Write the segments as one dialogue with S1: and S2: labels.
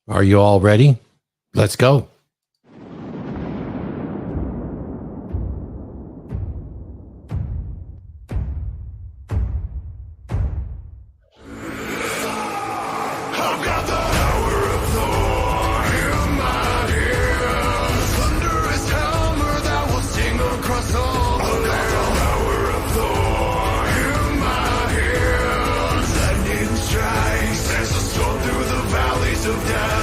S1: Are you all ready? Let's go.
S2: I've got the power of Thor in my hands. Thunderous hammer that will sing across all the land. I've got the power of Thor in my hands. Lightning strikes as a storm through the valleys of death.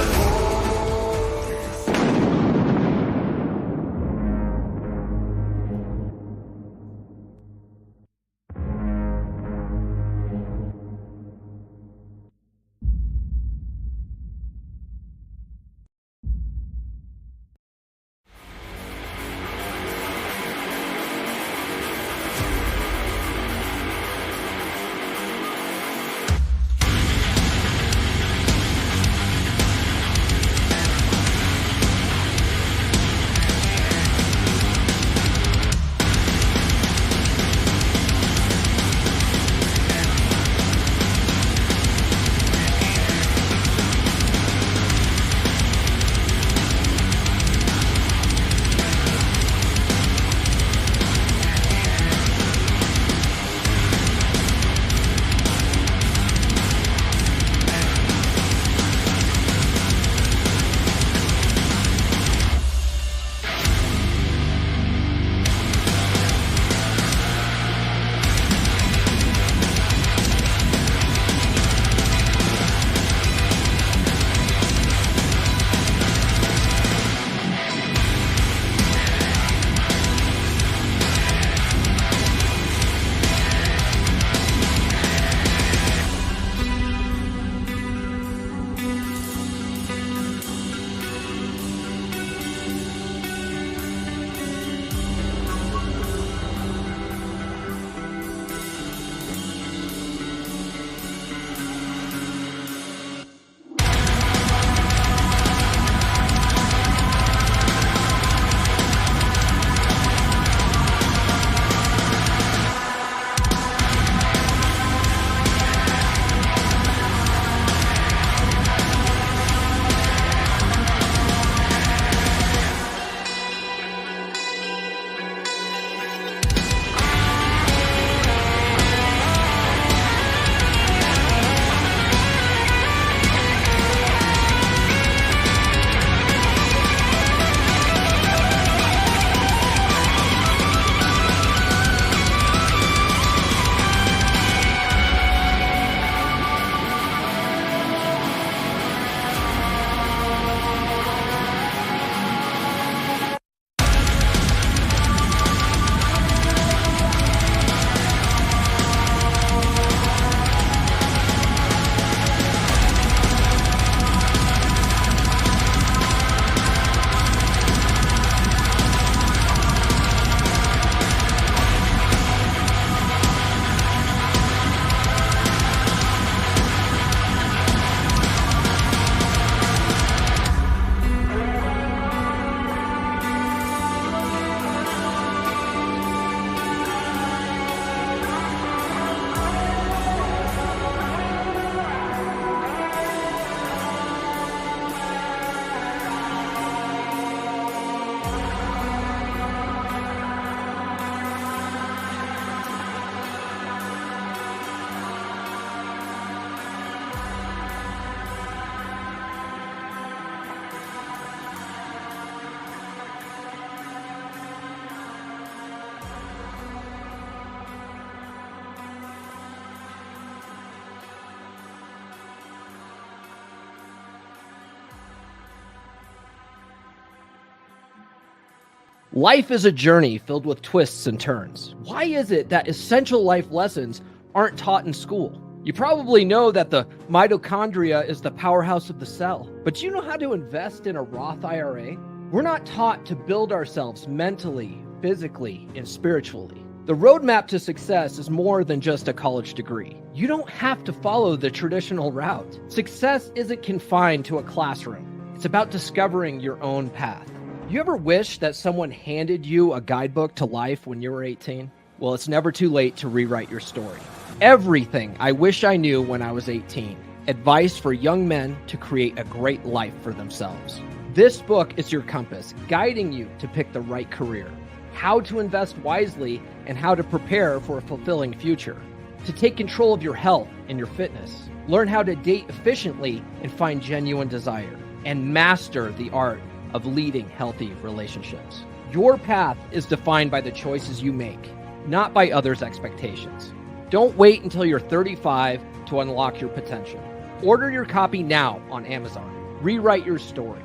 S3: Life is a journey filled with twists and turns. Why is it that essential life lessons aren't taught in school? You probably know that the mitochondria is the powerhouse of the cell, but do you know how to invest in a Roth IRA? We're not taught to build ourselves mentally, physically, and spiritually. The roadmap to success is more than just a college degree. You don't have to follow the traditional route. Success isn't confined to a classroom. It's about discovering your own path. You ever wish that someone handed you a guidebook to life when you were 18? Well, it's never too late to rewrite your story. Everything I wish I knew when I was 18 advice for young men to create a great life for themselves. This book is your compass, guiding you to pick the right career, how to invest wisely, and how to prepare for a fulfilling future. To take control of your health and your fitness, learn how to date efficiently and find genuine desire, and master the art of leading healthy relationships. Your path is defined by the choices you make, not by others' expectations. Don't wait until you're 35 to unlock your potential. Order your copy now on Amazon. Rewrite your story.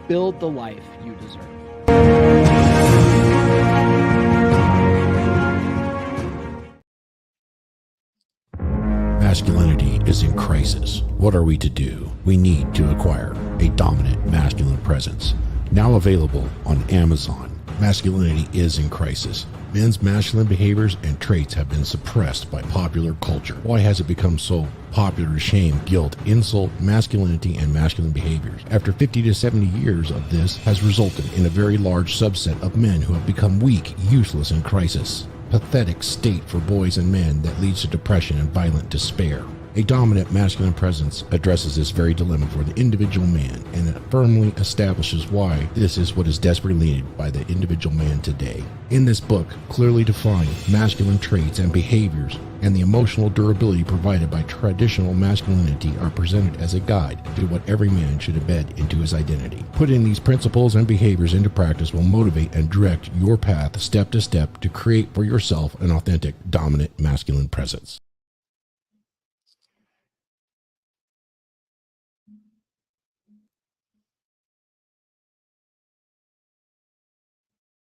S3: Build the life you deserve.
S1: Masculinity is in crisis. What are we to do? We need to acquire a dominant masculine presence. Now available on Amazon. Masculinity is in crisis. Men's masculine behaviors and traits have been suppressed by popular culture. Why has it become so popular to shame, guilt, insult, masculinity, and masculine behaviors? After 50 to 70 years of this has resulted in a very large subset of men who have become weak, useless, and crisis. Pathetic state for boys and men that leads to depression and violent despair. A dominant masculine presence addresses this very dilemma for the individual man, and it firmly establishes why this is what is desperately needed by the individual man today. In this book, clearly defined masculine traits and behaviors and the emotional durability provided by traditional masculinity are presented as a guide to what every man should embed into his identity. Putting these principles and behaviors into practice will motivate and direct your path step to step to create for yourself an authentic, dominant masculine presence.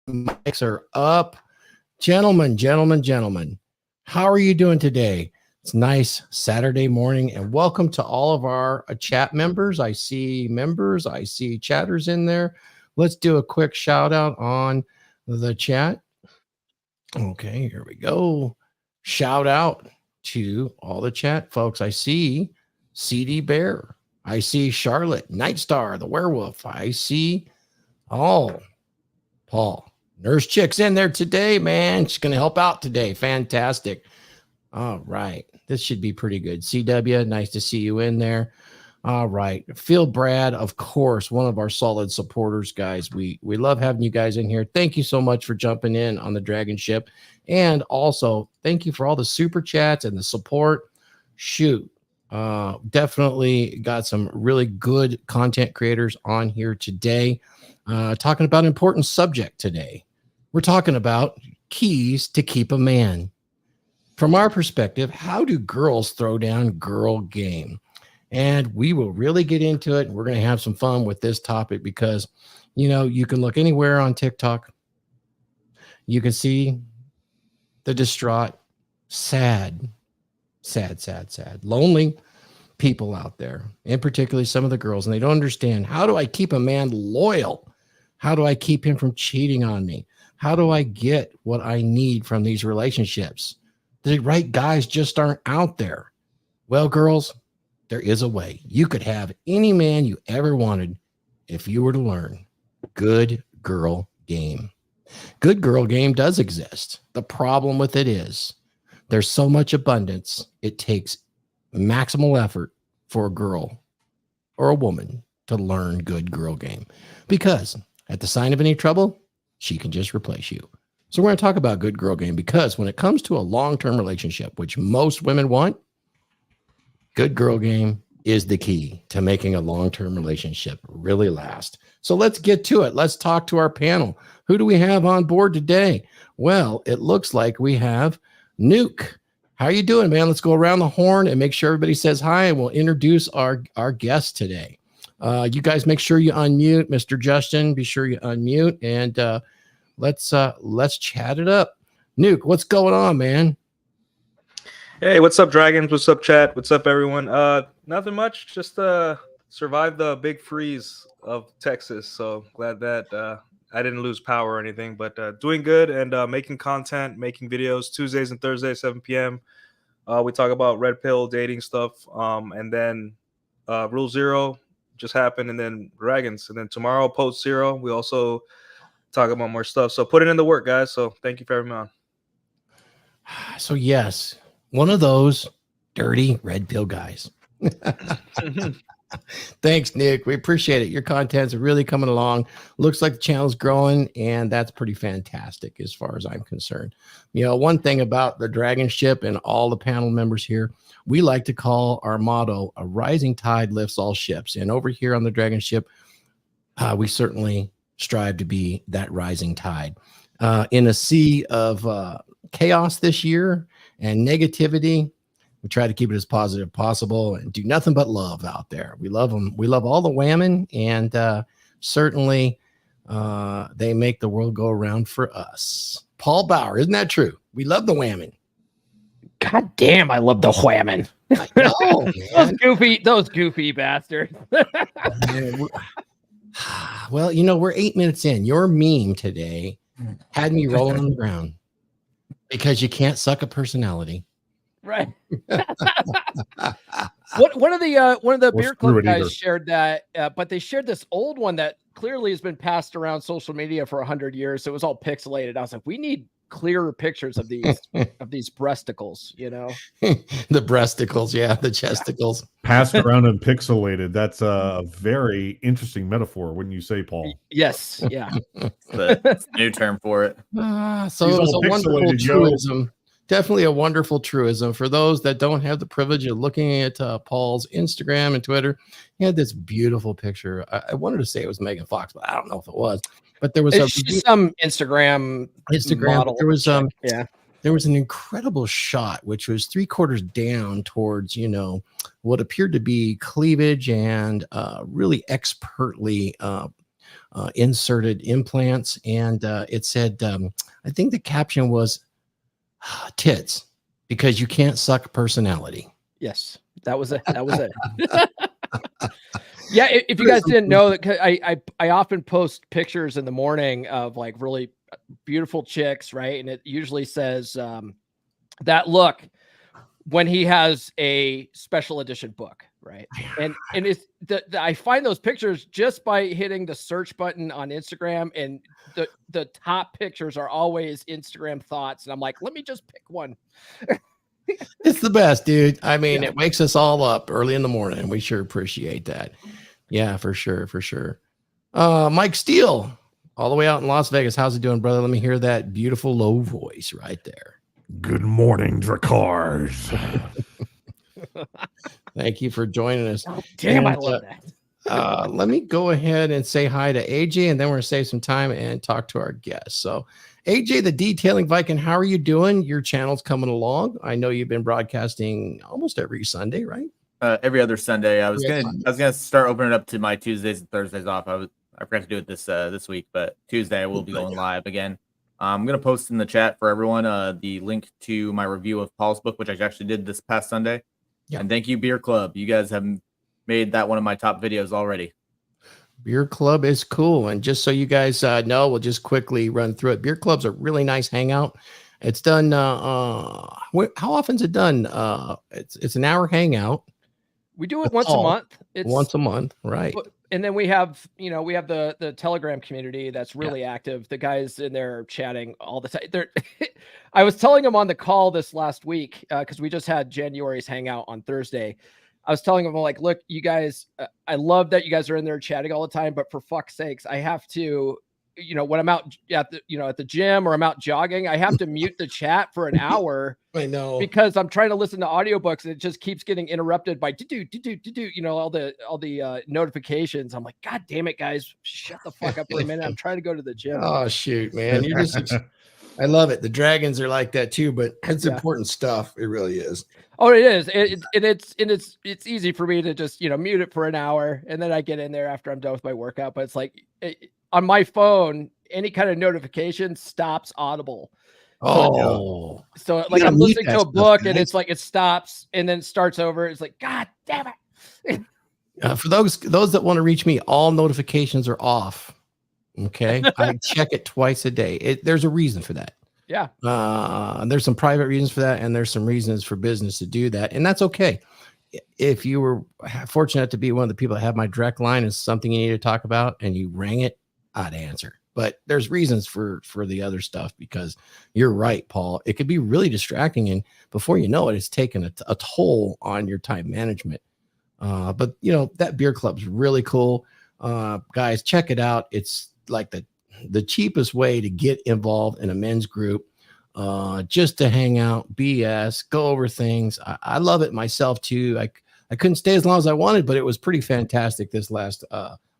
S1: Mics are up. Gentlemen, how are you doing today? It's nice Saturday morning, and welcome to all of our chat members. I see members, I see chatters in there. Let's do a quick shout out on the chat. Okay, here we go. Shout out to all the chat folks. I see CD Bear. I see Charlotte, Nightstar, the werewolf. I see Paul. Nurse Chick's in there today, man. She's going to help out today. Fantastic. All right. This should be pretty good. CW, nice to see you in there. All right. Phil Brad, of course, one of our solid supporters, guys. We love having you guys in here. Thank you so much for jumping in on the DragonShip. And also, thank you for all the super chats and the support. Shoot. Definitely got some really good content creators on here today. Talking about an important subject today. We're talking about keys to keep a man. From our perspective, how do girls throw down girl game? And we will really get into it. We're going to have some fun with this topic because, you know, you can look anywhere on TikTok. You can see the distraught, sad, lonely people out there, and particularly some of the girls, and they don't understand, how do I keep a man loyal? How do I keep him from cheating on me? How do I get what I need from these relationships? The right guys just aren't out there. Well, girls, there is a way. You could have any man you ever wanted if you were to learn good girl game. Good girl game does exist. The problem with it is there's so much abundance, it takes maximal effort for a girl or a woman to learn good girl game, because at the sign of any trouble, she can just replace you. So we're going to talk about good girl game, because when it comes to a long-term relationship, which most women want, good girl game is the key to making a long-term relationship really last. So let's get to it. Let's talk to our panel. Who do we have on board today? Well, it looks like we have Nuke. How are you doing, man? Let's go around the horn and make sure everybody says hi, and we'll introduce our guest today. You guys make sure you unmute. Mr. Justin, be sure you unmute, and let's chat it up. Nuke, what's going on, man?
S4: Hey, what's up, Dragons? What's up, chat? What's up, everyone? Nothing much. Just survived the big freeze of Texas. So glad that I didn't lose power or anything, but doing good and making content, making videos Tuesdays and Thursdays, 7 p.m. We talk about red pill dating stuff, and then Rule Zero just happened, and then Dragons, and then tomorrow Post Zero. We also talk about more stuff. So put it in the work, guys. So thank you for having me on.
S1: So yes, one of those dirty red pill guys. Thanks, Nick. We appreciate it. Your content's really coming along. Looks like the channel's growing, and that's pretty fantastic as far as I'm concerned. You know, one thing about the DragonShip and all the panel members here, we like to call our motto, a rising tide lifts all ships. And over here on the DragonShip, we certainly strive to be that rising tide. In a sea of chaos this year and negativity, we try to keep it as positive as possible and do nothing but love out there. We love them. We love all the women, and certainly they make the world go around for us. Paul Bauer, isn't that true? We love the women.
S3: God damn, I love the whammon.
S1: I know, man.
S3: those goofy bastards.
S1: Well, you know, we're 8 minutes in. Your meme today had me rolling on the ground because you can't suck a personality.
S3: Right. One of the beer club guys shared that, but they shared this old one that clearly has been passed around social media for 100 years. So it was all pixelated. I was like, we need clearer pictures of these breasticles, you know.
S1: The breasticles, yeah, the chesticles
S5: passed around and pixelated. That's a very interesting metaphor, wouldn't you say, Paul?
S3: Yes, yeah.
S6: That's a new term for it.
S1: So it was a wonderful truism. Definitely a wonderful truism. For those that don't have the privilege of looking at Paul's Instagram and Twitter, he had this beautiful picture. I wanted to say it was Megan Fox, but I don't know if it was. But there was
S3: some Instagram model.
S1: There was there was an incredible shot, which was 3/4 down towards, you know, what appeared to be cleavage and really expertly inserted implants. And it said, I think the caption was tits, because you can't suck personality.
S3: Yes, that was it. Yeah, if you guys didn't know that, I often post pictures in the morning of like really beautiful chicks, right? And it usually says that look when he has a special edition book, right? And it's I find those pictures just by hitting the search button on Instagram, and the top pictures are always Instagram thoughts, and I'm like, let me just pick one.
S1: It's the best, dude. I mean, It wakes us all up early in the morning. We sure appreciate that. Yeah, for sure. Mike Steele, all the way out in Las Vegas. How's it doing, brother? Let me hear that beautiful low voice right there.
S5: Good morning, Drakars.
S1: Thank you for joining us.
S3: Oh, damn, I love that.
S1: Let me go ahead and say hi to AJ, and then we're going to save some time and talk to our guests. So, AJ, the Detailing Viking, how are you doing? Your channel's coming along. I know you've been broadcasting almost every Sunday, right?
S6: Every other Sunday. I was gonna start opening it up to my Tuesdays and Thursdays off. I forgot to do it this week, but Tuesday I will be going live again. I'm gonna post in the chat for everyone the link to my review of Paul's book, which I actually did this past Sunday. Yeah. And thank you, Beer Club. You guys have made that one of my top videos already.
S1: Beer Club is cool. And just so you guys know, we'll just quickly run through it. Beer Club's a really nice hangout. It's done. How often is it done? It's an hour hangout.
S3: We do it once a month. It's
S1: once a month, right?
S3: And then we have the Telegram community that's really active. The guys in there chatting all the time. I was telling them on the call this last week because we just had January's hangout on Thursday. I was telling them, like, look, you guys, I love that you guys are in there chatting all the time, but for fuck's sakes, I have to, when I'm out at the gym or I'm out jogging, I have to mute the chat for an hour.
S1: I know,
S3: because I'm trying to listen to audiobooks and it just keeps getting interrupted by all the notifications. I'm like, God damn it, guys, shut the fuck up for a minute. I'm trying to go to the gym.
S1: Oh shoot, man. You just I love it. The dragons are like that too, but it's important stuff. It really is.
S3: Oh, it is. It's easy for me to just, mute it for an hour and then I get in there after I'm done with my workout. But it's like on my phone, any kind of notification stops Audible. So like I'm listening to a book and it's like it stops and then starts over. It's like, God damn it.
S1: For those that want to reach me, all notifications are off. Okay. I check it twice a day. There's a reason for that.
S3: Yeah.
S1: There's some private reasons for that, and there's some reasons for business to do that, and that's okay. If you were fortunate to be one of the people that have my direct line is something you need to talk about and you rang it, I'd answer. But there's reasons for the other stuff, because you're right, Paul. It could be really distracting, and before you know it, it's taken a toll on your time management. But that beer club's really cool. Guys, check it out. It's like the cheapest way to get involved in a men's group, just to hang out, BS, go over things. I love it myself too. I couldn't stay as long as I wanted, but it was pretty fantastic this last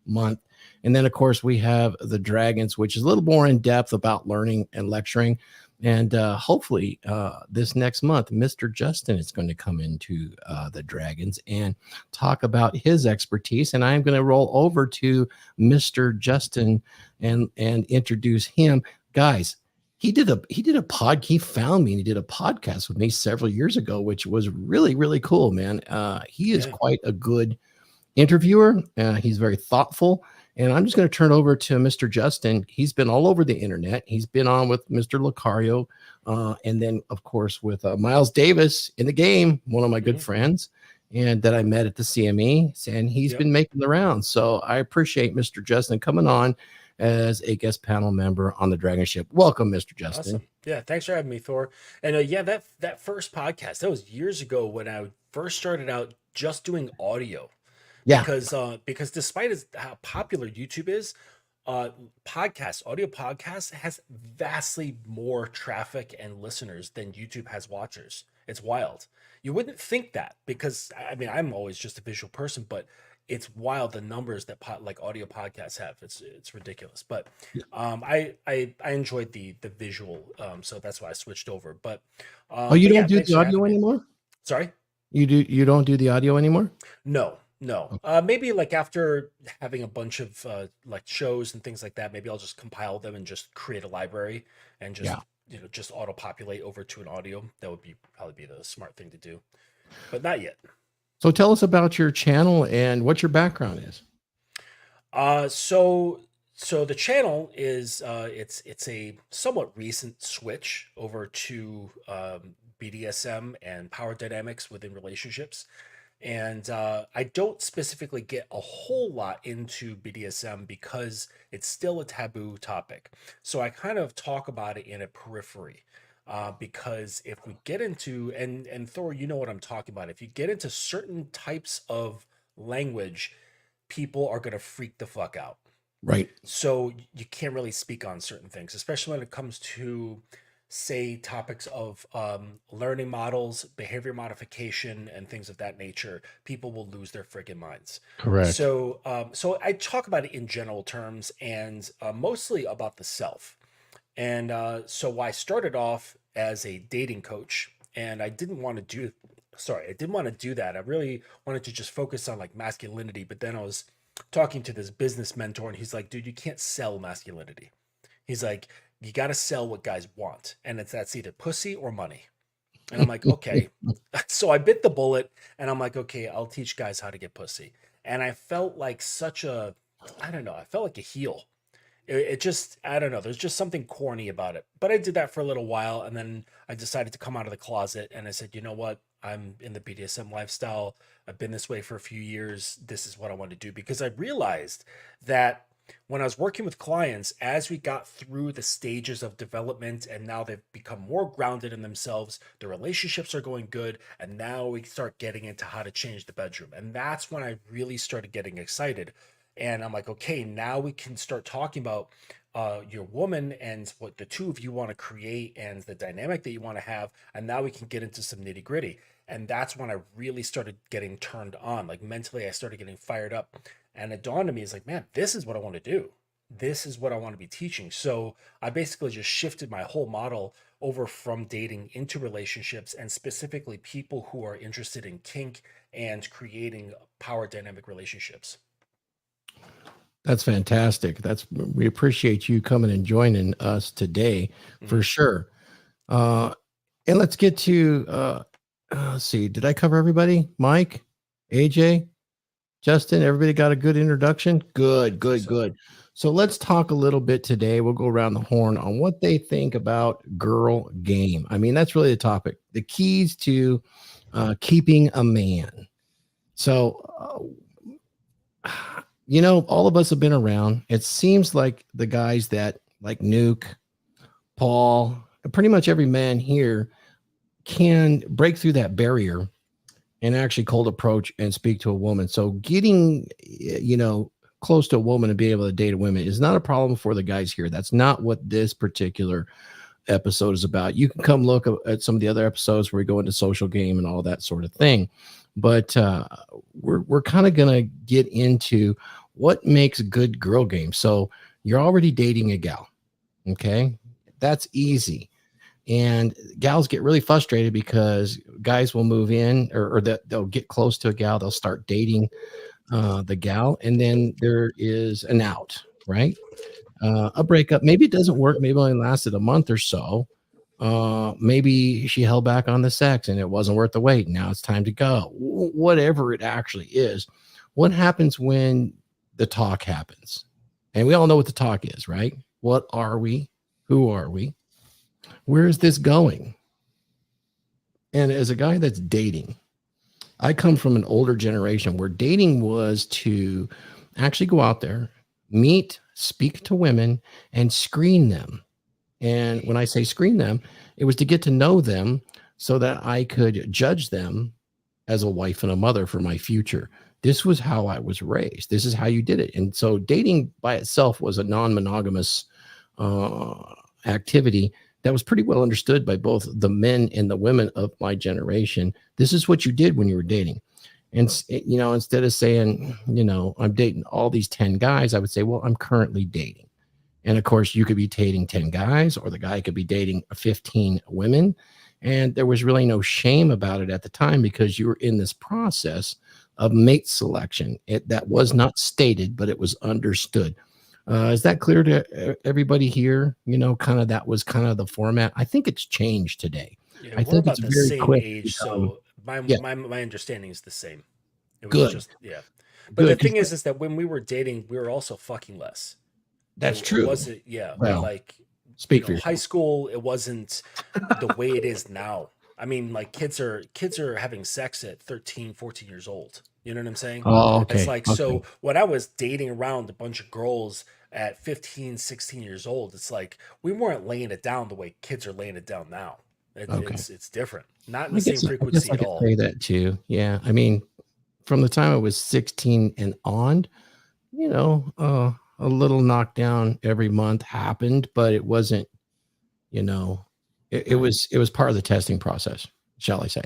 S1: month. And then, of course, we have the Dragons, which is a little more in depth about learning and lecturing. And hopefully this next month, Mr. Justin is going to come into the Dragons and talk about his expertise. And I'm going to roll over to Mr. Justin and introduce him. Guys, he did a pod. He found me and he did a podcast with me several years ago, which was really, really cool, man. He is quite a good interviewer. He's very thoughtful. And I'm just going to turn it over to Mr. Justin. He's been all over the internet. He's been on with Mr. Lucario, and then, of course, with Miles Davis in the game, one of my good friends, and that I met at the CME. And he's been making the rounds. So I appreciate Mr. Justin coming on as a guest panel member on the DragonShip. Welcome, Mr. Justin.
S7: Awesome. Yeah, thanks for having me, Thor. And that first podcast, that was years ago when I first started out just doing audio.
S1: Yeah,
S7: because despite how popular YouTube is, audio podcast has vastly more traffic and listeners than YouTube has watchers. It's wild. You wouldn't think that because I'm always just a visual person, but it's wild the numbers that audio podcasts have. It's ridiculous. But I enjoyed the visual, so that's why I switched over. But
S1: you don't do the audio anymore?
S7: Sorry,
S1: you don't do the audio anymore?
S7: No. Maybe after having a bunch of shows and things like that, maybe I'll just compile them and just create a library and just auto populate over to an audio. That would probably be the smart thing to do, but not yet.
S1: So tell us about your channel and what your background is.
S7: So the channel is it's a somewhat recent switch over to BDSM and power dynamics within relationships. And I don't specifically get a whole lot into BDSM because it's still a taboo topic. So I kind of talk about it in a periphery because if we get into, and Thor, you know what I'm talking about. If you get into certain types of language, people are going to freak the fuck out.
S1: Right.
S7: So you can't really speak on certain things, especially when it comes to, say, topics of learning models, behavior modification, and things of that nature. People will lose their freaking minds.
S1: Correct.
S7: So I talk about it in general terms and mostly about the self. And so I started off as a dating coach, and I didn't want to do that. I really wanted to just focus on masculinity. But then I was talking to this business mentor, and he's like, dude, you can't sell masculinity. He's like, you got to sell what guys want. And that's either pussy or money. And I'm like, okay. So I bit the bullet and I'm like, okay, I'll teach guys how to get pussy. And I felt like I felt like a heel. It just, I don't know. There's just something corny about it. But I did that for a little while. And then I decided to come out of the closet and I said, you know what? I'm in the BDSM lifestyle. I've been this way for a few years. This is what I want to do, because I realized that when I was working with clients, as we got through the stages of development and now they've become more grounded in themselves, the relationships are going good, and now we start getting into how to change the bedroom. And that's when I really started getting excited. And I'm like, okay, now we can start talking about your woman and what the two of you want to create and the dynamic that you want to have. And now we can get into some nitty gritty. And that's when I really started getting turned on. Mentally, I started getting fired up. And it dawned on me, it's like, man, this is what I want to do. This is what I want to be teaching. So I basically just shifted my whole model over from dating into relationships, and specifically people who are interested in kink and creating power dynamic relationships.
S1: That's fantastic. We appreciate you coming and joining us today for sure. And let's get to, let's see, did I cover everybody? Mike, AJ, Justin, everybody got a good introduction? Good. So let's talk a little bit today. We'll go around the horn on what they think about girl game. I mean, that's really the topic. The keys to keeping a man. So, all of us have been around. It seems like the guys that like Nuke, Paul, pretty much every man here can break through that barrier and actually cold approach and speak to a woman. So getting, close to a woman and being able to date a woman is not a problem for the guys here. That's not what this particular episode is about. You can come look at some of the other episodes where we go into social game and all that sort of thing. But we're kind of going to get into what makes a good girl game. So you're already dating a gal. Okay. That's easy. And gals get really frustrated because guys will move in or they'll get close to a gal. They'll start dating the gal. And then there is an out, right? A breakup. Maybe it doesn't work. Maybe it only lasted a month or so. Maybe she held back on the sex and it wasn't worth the wait. Now it's time to go. Whatever it actually is. What happens when the talk happens? And we all know what the talk is, right? What are we? Who are we? Where is this going? And as a guy that's dating, I come from an older generation where dating was to actually go out there, meet, speak to women, and screen them. And when I say screen them, it was to get to know them so that I could judge them as a wife and a mother for my future. This was how I was raised. This is how you did it. And so dating by itself was a non-monogamous activity that was pretty well understood by both the men and the women of my generation. This is what you did when you were dating. And, instead of saying, I'm dating all these 10 guys, I would say, well, I'm currently dating. And of course, you could be dating 10 guys, or the guy could be dating 15 women. And there was really no shame about it at the time because you were in this process of mate selection. That was not stated, but it was understood. Is that clear to everybody here? That was kind of the format. I think it's changed today.
S7: Yeah,
S1: I
S7: we're
S1: think
S7: about
S1: it's
S7: the
S1: very
S7: same
S1: quick.
S7: age, so my understanding is the same. It was
S1: Good.
S7: just But
S1: Good,
S7: the thing is that when we were dating, we were also fucking less.
S1: That's
S7: It
S1: true.
S7: wasn't,
S1: Well,
S7: like
S1: speak for
S7: high
S1: yourself.
S7: school. It wasn't the way it is now. I mean, like kids are having sex at 13, 14 years old. You know what I'm saying?
S1: Oh, okay.
S7: It's like, so when I was dating around a bunch of girls at 15, 16 years old, it's like we weren't laying it down the way kids are laying it down now. It's different. Not in the same frequency
S1: I
S7: at
S1: could
S7: all.
S1: say that too. Yeah. I mean, from the time I was 16 and on, a little knockdown every month happened, but it wasn't, it was part of the testing process, shall I say.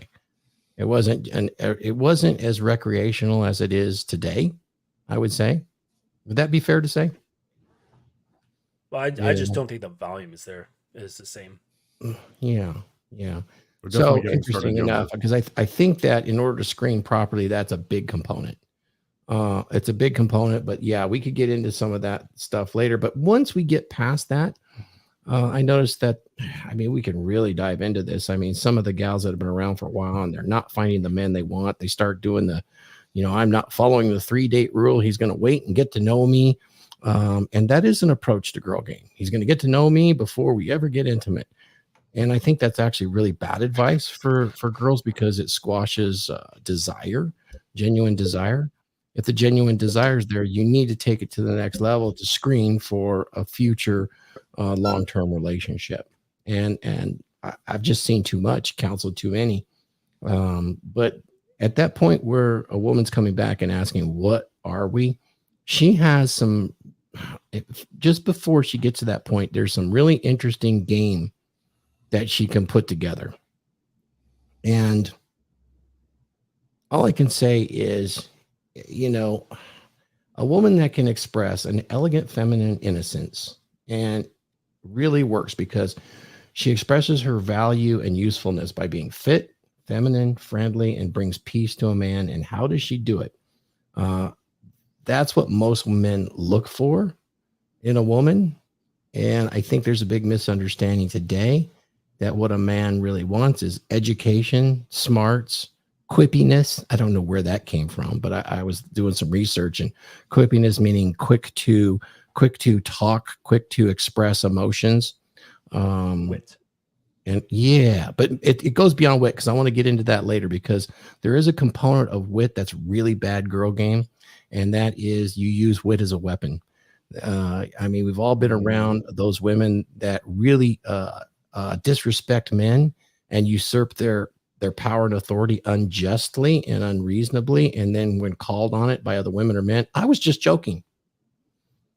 S1: It wasn't as recreational as it is today, I would say. Would that be fair to say?
S7: Well, I just don't think the volume is the same.
S1: Yeah.
S5: We're
S1: So
S5: definitely getting
S1: interesting
S5: started
S1: enough, because I think that in order to screen properly, that's a big component. It's a big component, but yeah, we could get into some of that stuff later. But once we get past that, I noticed that, we can really dive into this. Some of the gals that have been around for a while and they're not finding the men they want. They start doing I'm not following the 3-date rule. He's going to wait and get to know me. And that is an approach to girl game. He's going to get to know me before we ever get intimate. And I think that's actually really bad advice for girls because it squashes desire, genuine desire. If the genuine desire is there, you need to take it to the next level to screen for a future long-term relationship. And I've just seen too much, counseled too many. But at that point where a woman's coming back and asking, what are we? She has just before she gets to that point, there's some really interesting game that she can put together. And all I can say is, a woman that can express an elegant feminine innocence and really works because she expresses her value and usefulness by being fit, feminine, friendly, and brings peace to a man. And how does she do it? That's what most men look for in a woman. And I think there's a big misunderstanding today that what a man really wants is education, smarts, quippiness. I don't know where that came from, but I was doing some research, and quippiness meaning quick to talk, quick to express emotions.
S7: Wit.
S1: And yeah, but it goes beyond wit, because I want to get into that later, because there is a component of wit that's really bad girl game, and that is you use wit as a weapon. We've all been around those women that really disrespect men and usurp their their power and authority unjustly and unreasonably, and then when called on it by other women or men, I was just joking.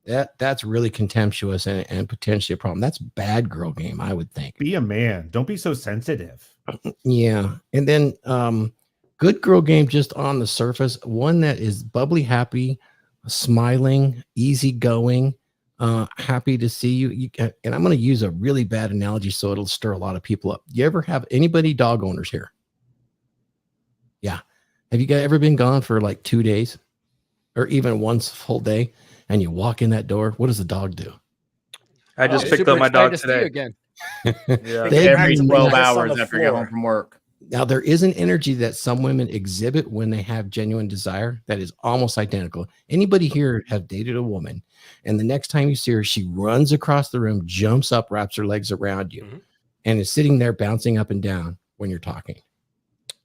S1: That's really contemptuous and potentially a problem. That's bad girl game, I would think.
S5: Be a man. Don't be so sensitive.
S1: Yeah. And then good girl game, just on the surface, one that is bubbly, happy, smiling, easygoing, happy to see you. And I'm going to use a really bad analogy so it'll stir a lot of people up. You ever have anybody dog owners here? Yeah. Have you guys ever been gone for like 2 days or even one full day? And you walk in that door, what does the dog do?
S4: I just picked
S3: super
S4: up my
S3: excited
S4: dog
S3: to see you
S4: today.
S3: again.
S4: Yeah.
S6: Every 12
S7: on
S6: hours
S7: the
S6: after you get
S7: floor.
S6: home from work.
S1: Now, there is an energy that some women exhibit when they have genuine desire that is almost identical. Anybody here have dated a woman, and the next time you see her, she runs across the room, jumps up, wraps her legs around you, and is sitting there bouncing up and down when you're talking.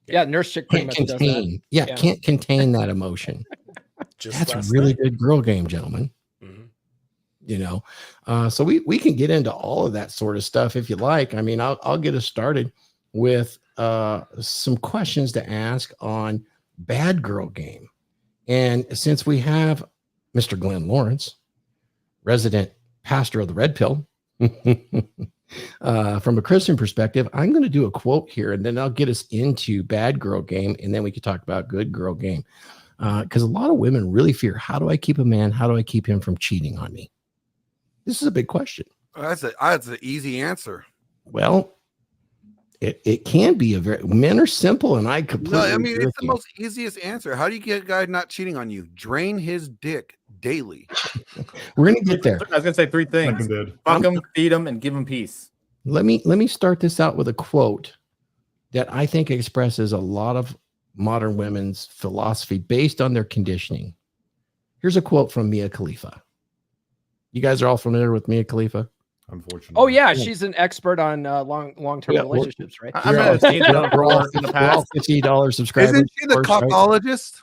S3: Yeah, Nurse Chick pretty
S1: Can't
S3: much does that.
S1: contain, can't contain that emotion.
S7: Just
S1: That's a
S7: last
S1: really
S7: night.
S1: good girl game, gentlemen.
S7: Mhm.
S1: You know, so we can get into all of that sort of stuff if you like. I mean, I'll get us started with some questions to ask on bad girl game. And since we have Mr. Glenn Laurence, resident pastor of the Red Pill, from a Christian perspective, I'm going to do a quote here, and then I'll get us into bad girl game, and then we can talk about good girl game. Because a lot of women really fear, how do I keep a man? How do I keep him from cheating on me? This is a big question.
S8: That's an easy answer.
S1: Well, it can be men are simple, and I completely
S8: No, I mean
S1: agree
S8: it's
S1: with
S8: the
S1: you.
S8: most easiest answer. How do you get a guy not cheating on you? Drain his dick daily.
S1: We're gonna get there.
S6: I was gonna say three things:
S5: Seconded.
S6: fuck him, feed him, and give him peace.
S1: Let me start this out with a quote that I think expresses a lot of modern women's philosophy based on their conditioning. Here's a quote from Mia Khalifa. You guys are all familiar with Mia Khalifa?
S5: Unfortunately.
S3: Oh yeah, she's an expert on long-term
S1: Yeah,
S3: relationships, right?
S6: I might have seen it on
S1: We're all
S6: in the
S1: $50
S6: past.
S1: subscribers.
S8: Isn't she the
S1: of course, right?
S8: cockologist?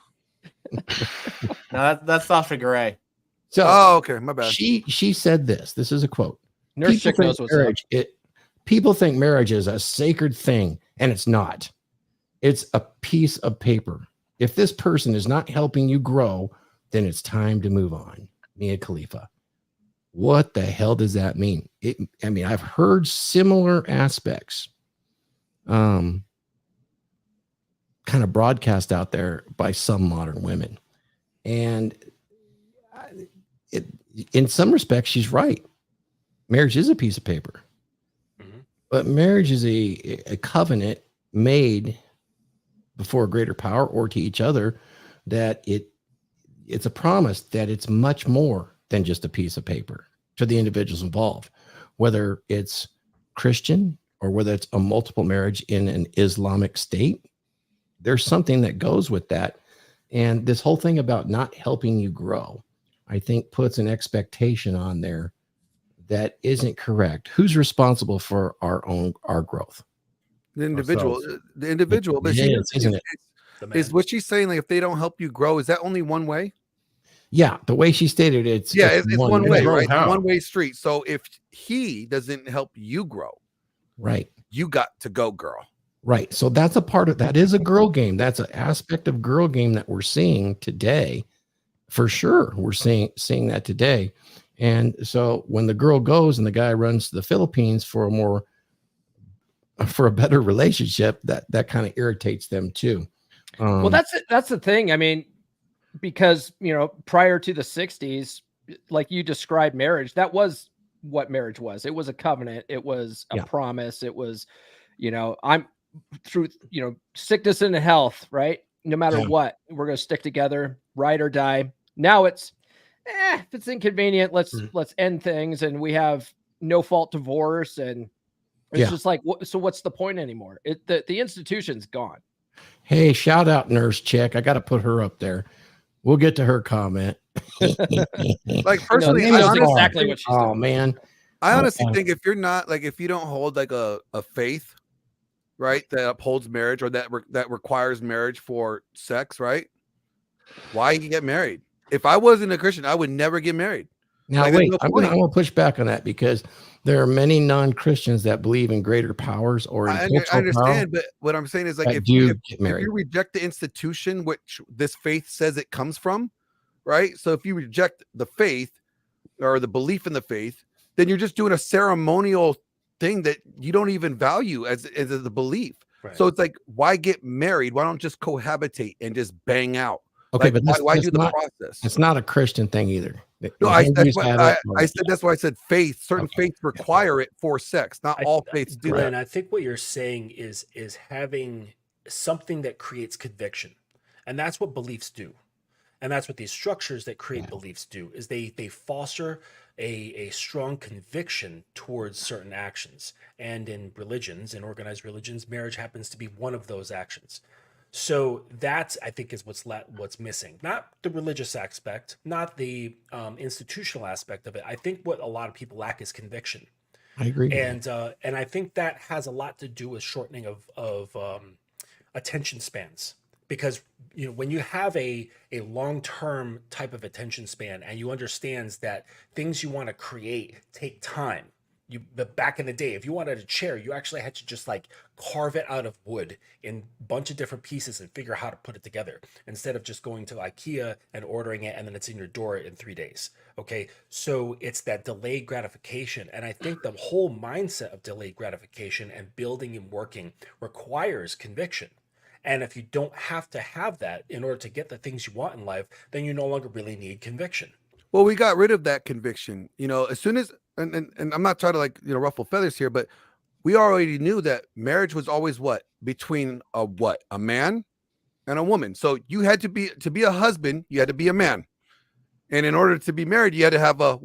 S6: No, that's Sasha Grey.
S1: So
S8: Oh, okay, my bad.
S1: she said this. This is a quote.
S3: Nurse Chick knows what's up.
S1: People think marriage is a sacred thing, and it's not. It's a piece of paper. If this person is not helping you grow, then it's time to move on. Mia Khalifa. What the hell does that mean? I mean, I've heard similar aspects kind of broadcast out there by some modern women. And in some respects, she's right. Marriage is a piece of paper. But marriage is a covenant made before a greater power or to each other, that it's a promise that it's much more than just a piece of paper to the individuals involved, whether it's Christian or whether it's a multiple marriage in an Islamic state. There's something that goes with that. And this whole thing about not helping you grow, I think puts an expectation on there that isn't correct. Who's responsible for our growth?
S8: The individual.
S5: Ourselves.
S8: The individual. But
S1: It is, isn't it?
S7: The man.
S8: Is what she's saying, like if they don't help you grow, is that only one way?
S1: Yeah, the way she stated it,
S8: It's one way,
S5: Grow
S8: right?
S5: how?
S8: One way street. So if he doesn't help you grow,
S1: right.
S8: you got to go, girl.
S1: Right. So that's a part of that is a girl game. That's an aspect of girl game that we're seeing today. For sure. We're seeing that today. And so when the girl goes and the guy runs to the Philippines for a better relationship, that kind of irritates them too.
S3: Well, that's the thing. I mean, because prior to the 60s, like you described marriage, that was what marriage was. It was a covenant. It was a promise. It was, I'm through, sickness and health, right? No matter what, we're going to stick together, ride or die. Now it's, if it's inconvenient, let's end things. And we have no fault divorce. And it's just like, so what's the point anymore? The institution's gone.
S1: Hey, shout out Nurse Chick. I got to put her up there. We'll get to her comment.
S8: Like personally,
S3: She knows exactly what she's doing.
S1: Oh man.
S8: I honestly think if you're not if you don't hold like a faith, right, that upholds marriage or that requires marriage for sex, right? Why you get married? If I wasn't a Christian, I would never get married.
S1: Now
S8: Like, there's
S1: wait,
S8: no
S1: I'm
S8: point.
S1: gonna push back on that because There are many non-Christians that believe in greater powers or in
S8: I
S1: cultural power
S8: understand, but what I'm saying is like
S1: that
S8: if
S1: do
S8: you,
S1: get
S8: if
S1: married.
S8: you reject the institution which this faith says it comes from, right? So if you reject the faith or the belief in the faith, then you're just doing a ceremonial thing that you don't even value as the belief.
S7: Right.
S8: So it's like, why get married? Why don't just cohabitate and just bang out?
S1: Okay,
S8: Like,
S1: but
S8: why
S1: that's
S8: do the
S1: not,
S8: process?
S1: it's not a Christian thing either.
S8: No,
S1: The
S8: I
S1: Hindus have it, or-
S8: said that's why I said faith. Certain
S1: Okay.
S8: faiths require it for sex. Not all faiths do
S7: Glenn,
S8: that.
S7: I think what you're saying is having something that creates conviction, and that's what beliefs do, and that's what these structures that create beliefs do. Is they foster a strong conviction towards certain actions, and in religions, in organized religions, marriage happens to be one of those actions. So that's, I think, is what's missing. Not the religious aspect, not the institutional aspect of it. I think what a lot of people lack is conviction.
S1: I agree. with that.
S7: And I think that has a lot to do with shortening of attention spans, because when you have a long-term type of attention span and you understands that things you want to create take time. But back in the day, if you wanted a chair, you actually had to just like carve it out of wood in a bunch of different pieces and figure out how to put it together, instead of just going to IKEA and ordering it and then it's in your door in 3 days. Okay, so it's that delayed gratification, and I think the whole mindset of delayed gratification and building and working requires conviction. And if you don't have to have that in order to get the things you want in life, then you no longer really need conviction.
S8: Well, we got rid of that conviction. As soon as and I'm not trying to ruffle feathers here, but we already knew that marriage was always what? Between a man and a woman. So you had to be a husband, you had to be a man. And in order to be married, you had to have a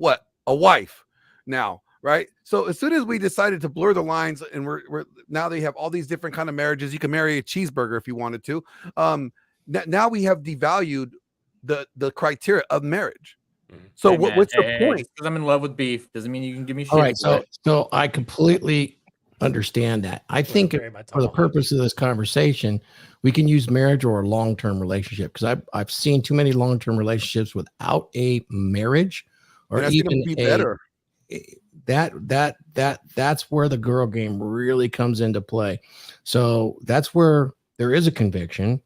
S8: wife now, right? So as soon as we decided to blur the lines, and we're now they have all these different kind of marriages. You can marry a cheeseburger if you wanted to. Now we have devalued the criteria of marriage. So
S6: Hey, man,
S8: what's the point?
S6: Because I'm in love with beef doesn't mean you can give me shit.
S1: All right,
S6: for it.
S1: so I completely understand that. I think
S7: Very much
S1: for the
S7: so.
S1: purpose of this conversation, we can use marriage or a long-term relationship, because I've seen too many long-term relationships without a marriage, or
S8: And that's
S1: even
S8: gonna be better.
S1: That's where the girl game really comes into play. So that's where there is a conviction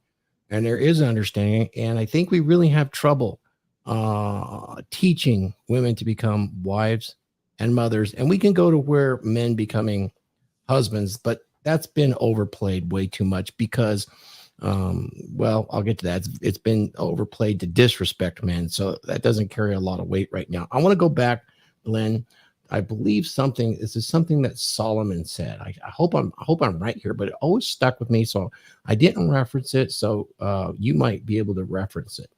S1: and there is understanding, and I think we really have trouble teaching women to become wives and mothers. And we can go to where men becoming husbands, but that's been overplayed way too much, because I'll get to that. It's been overplayed to disrespect men, so that doesn't carry a lot of weight right now. I want to go back, Glenn. I believe this is something that Solomon said. I hope I'm right here, but it always stuck with me, so I didn't reference it. So you might be able to reference it.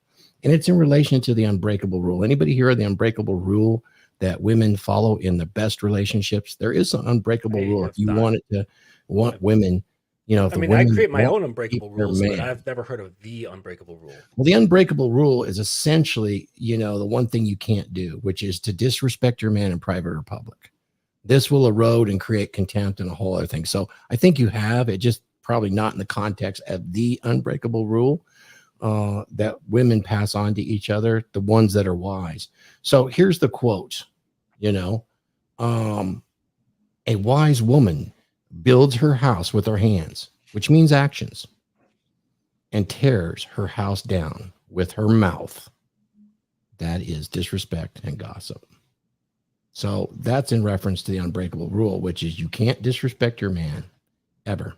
S1: And it's in relation to the unbreakable rule. Anybody hear of the unbreakable rule that women follow in the best relationships? There is an unbreakable rule. If you want women,
S7: I create my own unbreakable
S1: keep their
S7: rules, but
S1: man.
S7: I've never heard of the unbreakable rule.
S1: Well, the unbreakable rule is essentially, the one thing you can't do, which is to disrespect your man in private or public. This will erode and create contempt and a whole other thing. So I think you have it, just probably not in the context of the unbreakable rule that women pass on to each other, the ones that are wise. So here's the quote, a wise woman builds her house with her hands, which means actions, and tears her house down with her mouth. That is disrespect and gossip. So that's in reference to the unbreakable rule, which is you can't disrespect your man ever.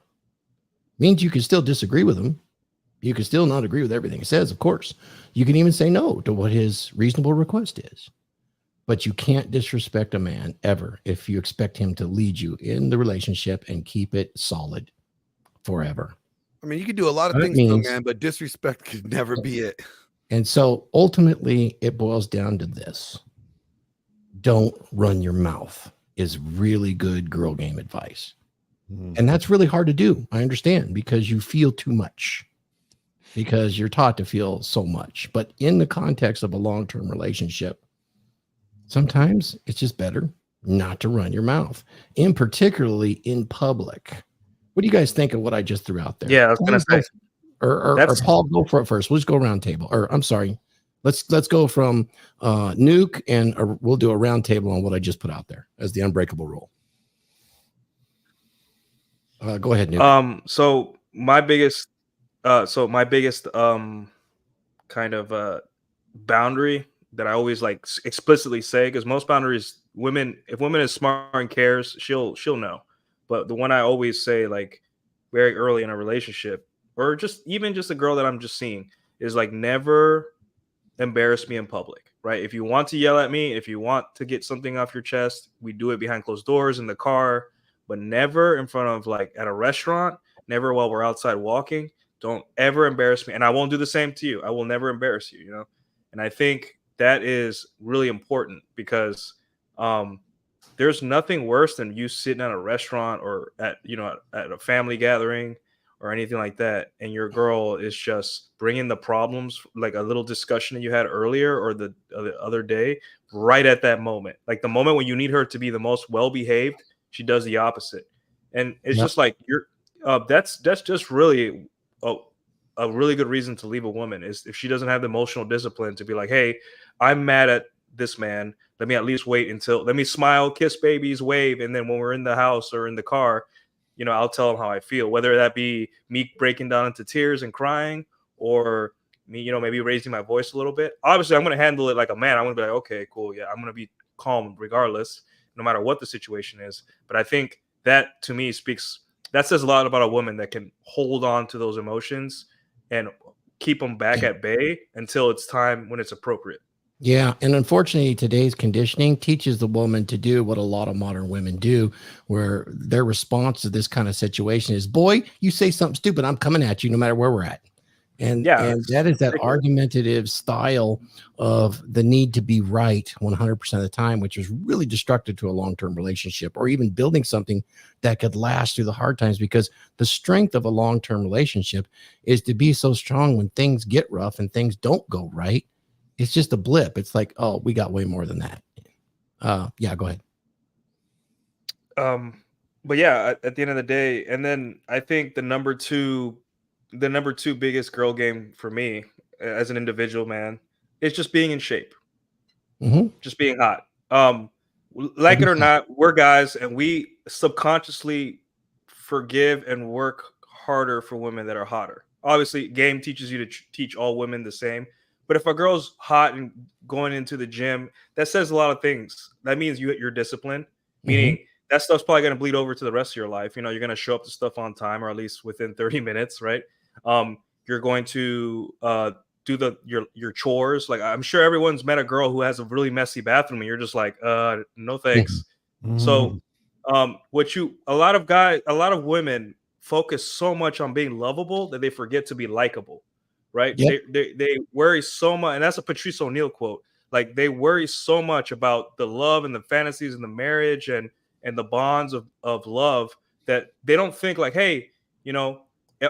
S1: Means you can still disagree with him. You can still not agree with everything he says, of course. You can even say no to what his reasonable request is. But you can't disrespect a man ever if you expect him to lead you in the relationship and keep it solid forever.
S8: I mean, you can do a lot of
S1: That
S8: things to a
S1: means-
S8: man, but disrespect could never be it.
S1: And so ultimately it boils down to this. Don't run your mouth is really good girl game advice. And that's really hard to do. I understand, because you feel too much, because you're taught to feel so much. But in the context of a long-term relationship, sometimes it's just better not to run your mouth, and particularly in public. What do you guys think of what I just threw out there?
S4: Yeah, I was going to say.
S1: Or Paul, go for it first. We'll just go around table. Or I'm sorry, Let's go from Nuke, and we'll do a round table on what I just put out there as the unbreakable rule. Go ahead, Nuke.
S4: So my biggest kind of boundary that I always like explicitly say, because most boundaries, if women is smart and cares, she'll know. But the one I always say, like very early in a relationship, or just a girl that I'm just seeing, is like never embarrass me in public, right? If you want to yell at me, if you want to get something off your chest, we do it behind closed doors in the car, but never in front of, like, at a restaurant, never while we're outside walking. Don't ever embarrass me. And I won't do the same to you. I will never embarrass you, you know? And I think that is really important because there's nothing worse than you sitting at a restaurant or at a family gathering or anything like that, and your girl is just bringing the problems, like a little discussion that you had earlier or the other day, right at that moment. Like the moment when you need her to be the most well-behaved, she does the opposite. And it's just like that's just really a really good reason to leave a woman, is if she doesn't have the emotional discipline to be like, hey, I'm mad at this man. Let me at least let me smile, kiss babies, wave. And then when we're in the house or in the car, I'll tell him how I feel, whether that be me breaking down into tears and crying, or me, maybe raising my voice a little bit. Obviously, I'm going to handle it like a man. I'm going to be like, okay, cool. Yeah, I'm going to be calm regardless, no matter what the situation is. But I think that, to me, that says a lot about a woman that can hold on to those emotions and keep them back at bay until it's time when it's appropriate.
S1: Yeah, and unfortunately, today's conditioning teaches the woman to do what a lot of modern women do, where their response to this kind of situation is, boy, you say something stupid, I'm coming at you no matter where we're at. And that is that argumentative style of the need to be right 100% of the time, which is really destructive to a long-term relationship, or even building something that could last through the hard times, because the strength of a long-term relationship is to be so strong when things get rough and things don't go right. It's just a blip. It's like, oh, we got way more than that. Yeah, go ahead.
S4: But yeah, at the end of the day, and then I think the number two biggest girl game for me as an individual man is just being in shape, just being hot. Like it or not, we're guys, and we subconsciously forgive and work harder for women that are hotter. Obviously, game teaches you to teach all women the same. But if a girl's hot and going into the gym, that says a lot of things. That means you're disciplined, meaning that stuff's probably going to bleed over to the rest of your life. You're going to show up to stuff on time, or at least within 30 minutes, right? You're going to do your chores. Like, I'm sure everyone's met a girl who has a really messy bathroom, and you're just like, no thanks. So a lot of women focus so much on being lovable that they forget to be likable. Right. Yep. They worry so much. And that's a Patrice O'Neill quote. Like, they worry so much about the love and the fantasies and the marriage and the bonds of love, that they don't think like, hey, I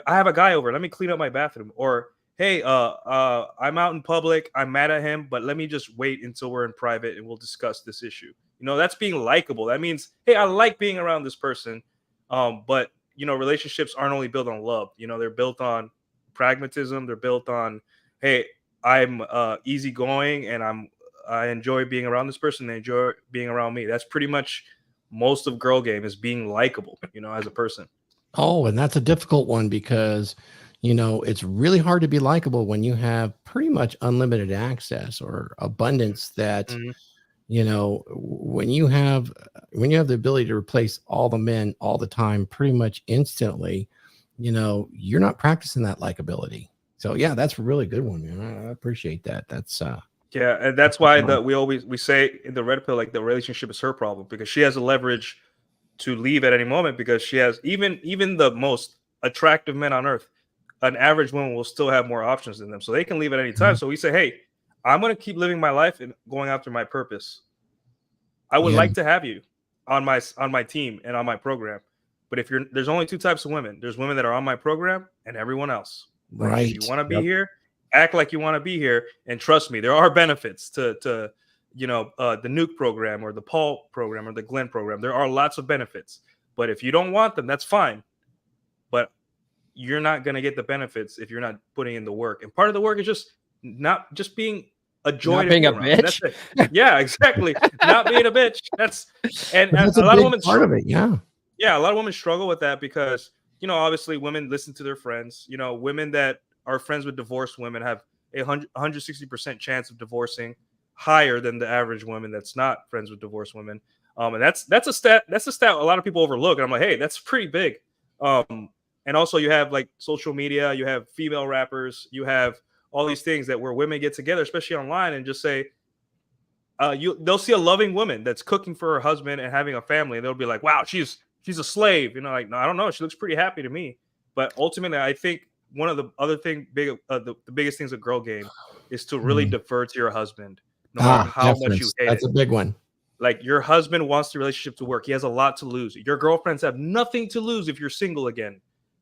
S4: have a guy over, let me clean up my bathroom. Or, hey, I'm out in public, I'm mad at him, but let me just wait until we're in private and we'll discuss this issue. That's being likable. That means, hey, I like being around this person. But relationships aren't only built on love. They're built on pragmatism. They're built on, hey, I'm easygoing and I enjoy being around this person. They enjoy being around me. That's pretty much most of girl game, is being likable, as a person.
S1: Oh, and that's a difficult one, because it's really hard to be likable when you have pretty much unlimited access or abundance. That when you have the ability to replace all the men all the time, pretty much instantly, you're not practicing that likability. So yeah, that's a really good one, man. I appreciate that. That's
S4: yeah, and that's why we say in the red pill, like, the relationship is her problem, because she has the leverage to leave at any moment, because she has even the most attractive men on earth, an average woman will still have more options than them, so they can leave at any time. So we say, hey, I'm going to keep living my life and going after my purpose. I would like to have you on my team and on my program. But there's only two types of women. There's women that are on my program and everyone else. Like,
S1: right.
S4: If you want to be here, act like you want to be here. And trust me, there are benefits to the Nuke program or the Paul program or the Glenn program. There are lots of benefits. But if you don't want them, that's fine. But you're not going to get the benefits if you're not putting in the work. And part of the work is just not just being a joy
S3: Not
S4: to
S3: being
S4: be
S3: a
S4: around. And
S3: bitch.
S4: that's it. Yeah, exactly. Not being a bitch. That's and
S1: That's
S4: a
S1: a
S4: lot of
S1: big
S4: women
S1: part of it. Yeah.
S4: yeah, a lot of women struggle with that because, obviously women listen to their friends. Women that are friends with divorced women have a 160% chance of divorcing, higher than the average woman that's not friends with divorced women. And that's a stat a lot of people overlook. And I'm like, hey, that's pretty big. And also you have like social media, you have female rappers, you have all these things that where women get together, especially online, and just say, they'll see a loving woman that's cooking for her husband and having a family, and they'll be like, wow, she's a slave. Like, no, I don't know. She looks pretty happy to me. But ultimately, I think one of the other thing, the biggest things a girl game is to really defer to your husband, no matter how much you hate
S1: That's
S4: it.
S1: a big one.
S4: Like, your husband wants the relationship to work. He has a lot to lose. Your girlfriends have nothing to lose if you're single again.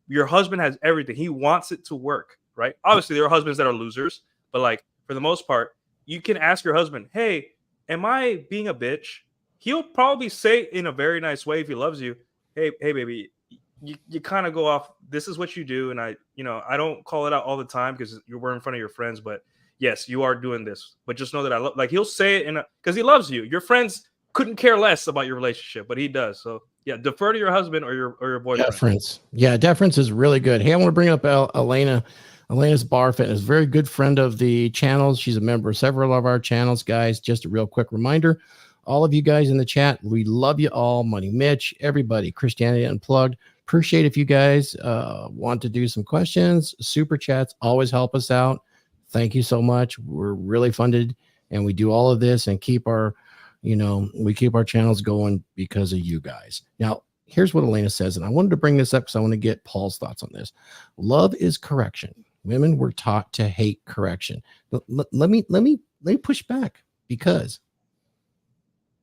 S4: Your husband has everything. He wants it to work, right? Obviously, there are husbands that are losers, but like for the most part, you can ask your husband, hey, am I being a bitch? He'll probably say in a very nice way if he loves you, hey baby, you kind of go off, this is what you do, and I don't call it out all the time because we're in front of your friends, but yes, you are doing this, but just know that I love, like, he'll say it because he loves you. Your friends couldn't care less about your relationship, but he does. So yeah, defer to your husband or your boyfriend.
S1: Deference. Yeah, deference is really good. Hey, I want to bring up Elena. Elena's Bar Fitness, very good friend of the channels. She's a member of several of our channels, guys. Just a real quick reminder, all of you guys in the chat, we love you all. Money Mitch, everybody, Christianity Unplugged. Appreciate if you guys want to do some questions. Super chats always help us out. Thank you so much. We're really funded, and we do all of this and keep our, we keep our channels going because of you guys. Now, here's what Elena says, and I wanted to bring this up because I want to get Paul's thoughts on this. Love is correction. Women were taught to hate correction. Let me push back, because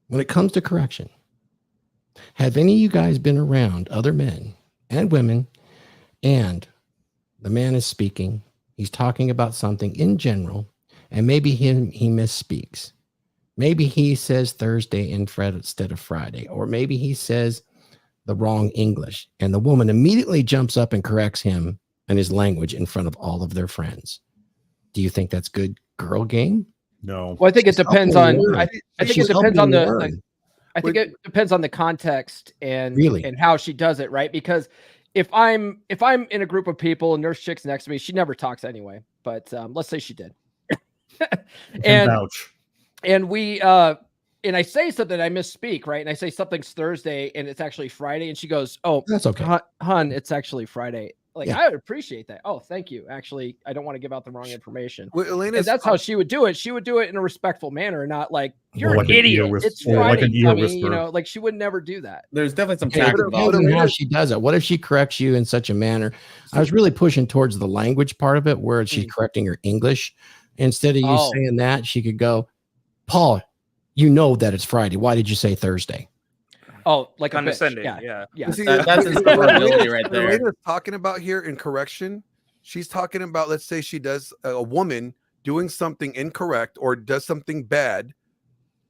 S1: when it comes to correction, have any of you guys been around other men and women, and the man is speaking, he's talking about something in general, and maybe he misspeaks. Maybe he says Thursday instead of Friday, or maybe he says the wrong English, and the woman immediately jumps up and corrects him and his language in front of all of their friends. Do you think that's good girl game?
S5: No.
S3: Well, I think it depends on. I think it depends on the. I think it depends on the context and how she does it, right? Because if I'm in a group of people and there's chicks next to me, she never talks anyway. But let's say she did, and we and I say something, I misspeak, right? And I say something's Thursday and it's actually Friday, and she goes, "Oh,
S1: that's okay,
S3: hun, it's actually Friday." Like, yeah. I would appreciate that. Oh, thank you. Actually, I don't want to give out the wrong information.
S8: Well,
S3: that's how she would do it. She would do it in a respectful manner, not like, you're an idiot. It's Friday, dummy. Like, she would never do that.
S6: There's definitely some
S1: tact involved in how she does it. What if she corrects you in such a manner? I was really pushing towards the language part of it, where she's correcting your English. Instead of you saying that, she could go, Paul, you know that it's Friday. Why did you say Thursday?
S3: Oh, like
S4: condescending.
S3: Yeah.
S8: See,
S6: that's insufferability right there.
S8: What talking about here in correction, she's talking about, let's say she does a woman doing something incorrect or does something bad,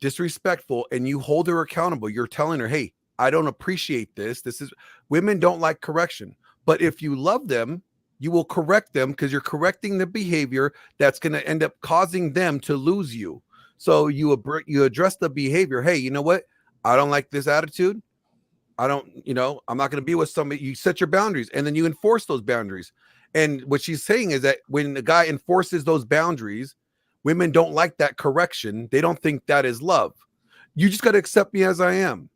S8: disrespectful, and you hold her accountable. You're telling her, hey, I don't appreciate this. Women don't like correction. But if you love them, you will correct them, because you're correcting the behavior that's going to end up causing them to lose you. So you address the behavior. Hey, you know what? I don't like this attitude. I'm not going to be with somebody. You set your boundaries, and then you enforce those boundaries. And what she's saying is that when the guy enforces those boundaries, women don't like that correction. They don't think that is love. You just got to accept me as I am,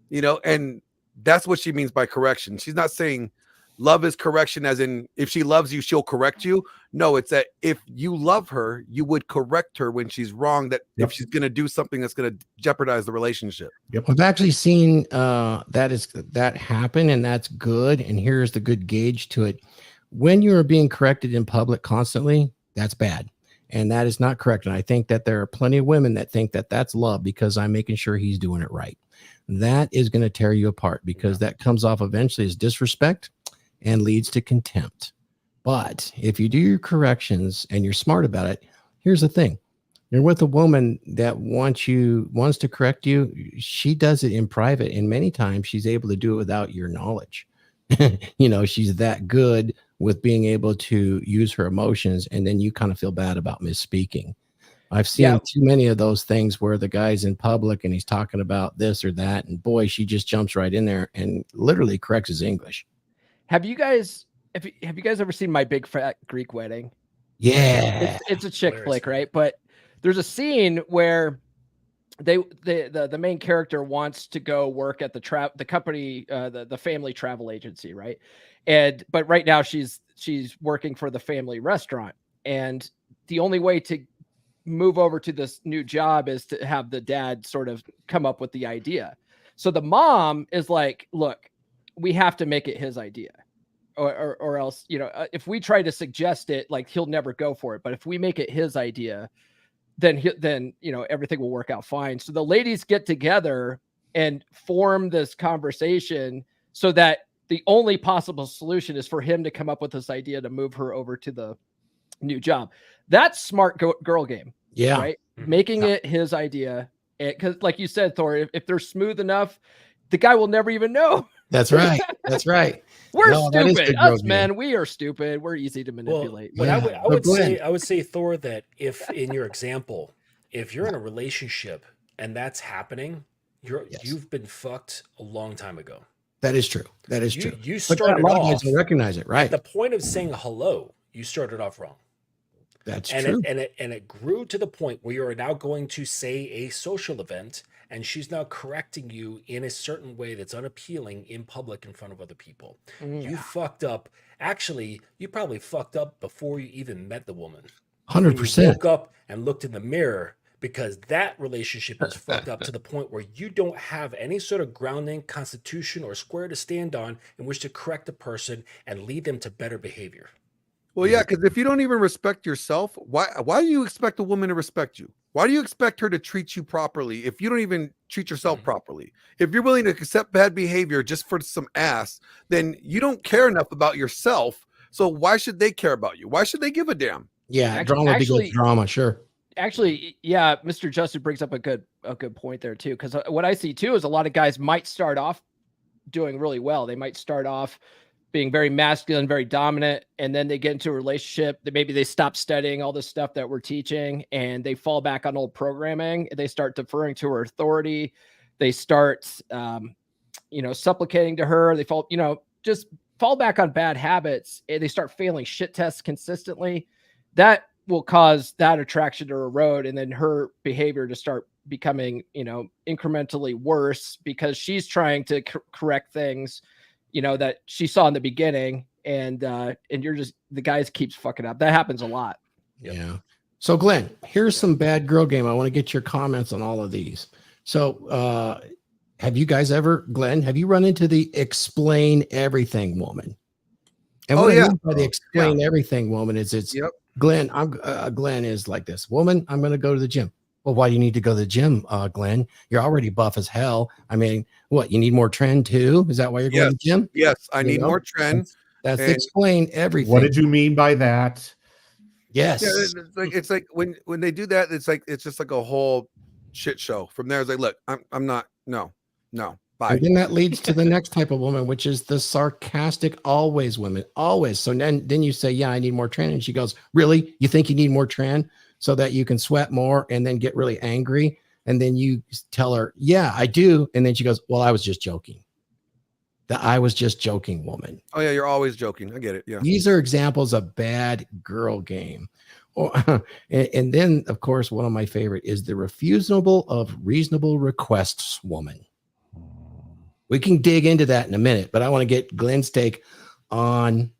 S8: and that's what she means by correction. She's not saying love is correction as in if she loves you, she'll correct you. No, it's that if you love her, you would correct her when she's wrong, that if she's going to do something that's going to jeopardize the relationship.
S1: I've actually seen that happen, and that's good. And here's the good gauge to it. When you are being corrected in public constantly, that's bad. And that is not correct. And I think that there are plenty of women that think that that's love because I'm making sure he's doing it right. That is going to tear you apart, because that comes off eventually as disrespect and leads to contempt. But if you do your corrections and you're smart about it, here's the thing. You're with a woman that wants to correct you. She does it in private, and many times she's able to do it without your knowledge. She's that good with being able to use her emotions, and then you kind of feel bad about misspeaking. I've seen too many of those things where the guy's in public and he's talking about this or that, and boy, she just jumps right in there and literally corrects his English.
S3: Have you guys ever seen My Big Fat Greek Wedding?
S1: Yeah,
S3: it's a chick flick, right? But there's a scene where the main character wants to go work at the company, the family travel agency, right? But right now she's working for the family restaurant, and the only way to move over to this new job is to have the dad sort of come up with the idea. So the mom is like, look, we have to make it his idea, or else, if we try to suggest it, like, he'll never go for it. But if we make it his idea, then everything will work out fine. So the ladies get together and form this conversation so that the only possible solution is for him to come up with this idea to move her over to the new job. That's smart girl game.
S1: Yeah.
S3: Right. Making it his idea. Because like you said, Thor, if they're smooth enough, the guy will never even know.
S1: That's right. That's right.
S3: We're
S1: No, that is
S3: stupid.
S1: good girl
S3: Us
S1: game.
S3: men, we are stupid. We're easy to manipulate.
S7: But
S1: Yeah.
S7: I would say, Thor, that if in your example, if you're in a relationship and that's happening, you've been fucked a long time ago.
S1: That is true. That is true.
S7: You
S1: But
S7: started
S1: a lot of
S7: off
S1: guys don't recognize it, right?
S7: at the point of saying hello. You started off wrong.
S1: That's
S7: And
S1: true.
S7: it grew to the point where you are now going to say a social event, and she's now correcting you in a certain way that's unappealing in public in front of other people. You fucked up. Actually, you probably fucked up before you even met the woman. When you
S1: 100%.
S7: woke up and looked in the mirror, because that relationship is fucked up to the point where you don't have any sort of grounding, constitution, or square to stand on in which to correct the person and lead them to better behavior.
S8: Well, yeah, because if you don't even respect yourself, why do you expect a woman to respect you? Why do you expect her to treat you properly if you don't even treat yourself properly? If you're willing to accept bad behavior just for some ass, then you don't care enough about yourself. So why should they care about you? Why should they give a damn?
S1: Yeah, drama begets drama, sure.
S3: Actually, yeah, Mr. Justin brings up a good point there too. Because what I see too is a lot of guys might start off doing really well. They might start off being very masculine, very dominant, and then they get into a relationship that maybe they stop studying all this stuff that we're teaching, and they fall back on old programming. They start deferring to her authority. They start, supplicating to her. They just fall back on bad habits, and they start failing shit tests consistently. That will cause that attraction to erode, and then her behavior to start becoming, incrementally worse because she's trying to correct things, that she saw in the beginning, and the guys keeps fucking up. That happens a lot.
S1: Yeah. So Glenn, here's some bad girl game. I want to get your comments on all of these. So, have you guys ever, Glenn, have you run into the explain everything woman? And what I mean by the explain everything woman is Glenn, Glenn is like this. Woman, I'm going to go to the gym. Well, why do you need to go to the gym, Glenn? You're already buff as hell. I mean, what, you need more trend too? Is that why you're going to the gym?
S8: Yes, I need more trend.
S1: That's explain everything.
S5: What did you mean by that?
S1: Yes.
S8: Yeah, it's like when they do that, it's just like a whole shit show. From there, it's like, look, I'm not, no, bye.
S1: And then that leads to the next type of woman, which is the sarcastic always women, always. So then you say, yeah, I need more trend. And she goes, really? You think you need more trend so that you can sweat more and then get really angry? And then you tell her, yeah, I do. And then she goes, well, I was just joking. The I was just joking woman.
S8: Oh yeah, you're always joking. I get it. Yeah.
S1: These are examples of bad girl game. And then, of course, one of my favorite is the refusal of reasonable requests woman. We can dig into that in a minute, but I want to get Glenn's take on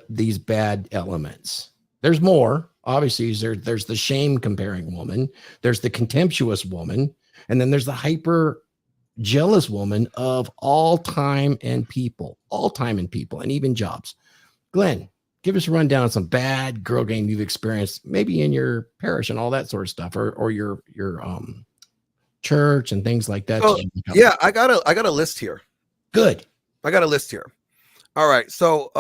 S1: these bad elements. There's more. Obviously, there's the shame comparing woman. There's the contemptuous woman. And then there's the hyper jealous woman of all time and people, and even jobs. Glenn, give us a rundown of some bad girl game you've experienced, maybe in your parish and all that sort of stuff, or your church and things like that.
S8: So, yeah, I got a list here.
S1: Good.
S8: I got a list here. All right. So,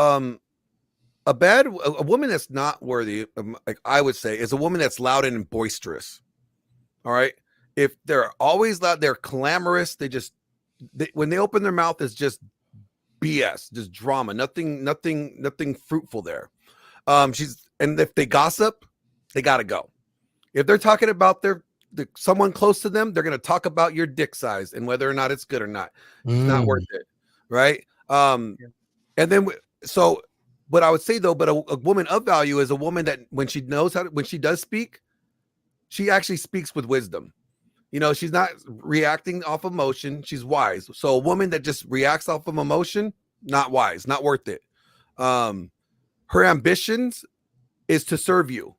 S8: a woman that's not worthy, like I would say, is a woman that's loud and boisterous. All right. If they're always loud, they're clamorous. When they open their mouth, it's just BS, just drama, nothing fruitful there. And if they gossip, they got to go. If they're talking about someone close to them, they're going to talk about your dick size and whether or not it's good or not. It's not worth it, right? And then so what I would say though, but a woman of value is a woman that when she does speak, she actually speaks with wisdom. You know, she's not reacting off emotion. She's wise. So a woman that just reacts off of emotion, not wise, not worth it. Her ambitions is to serve you.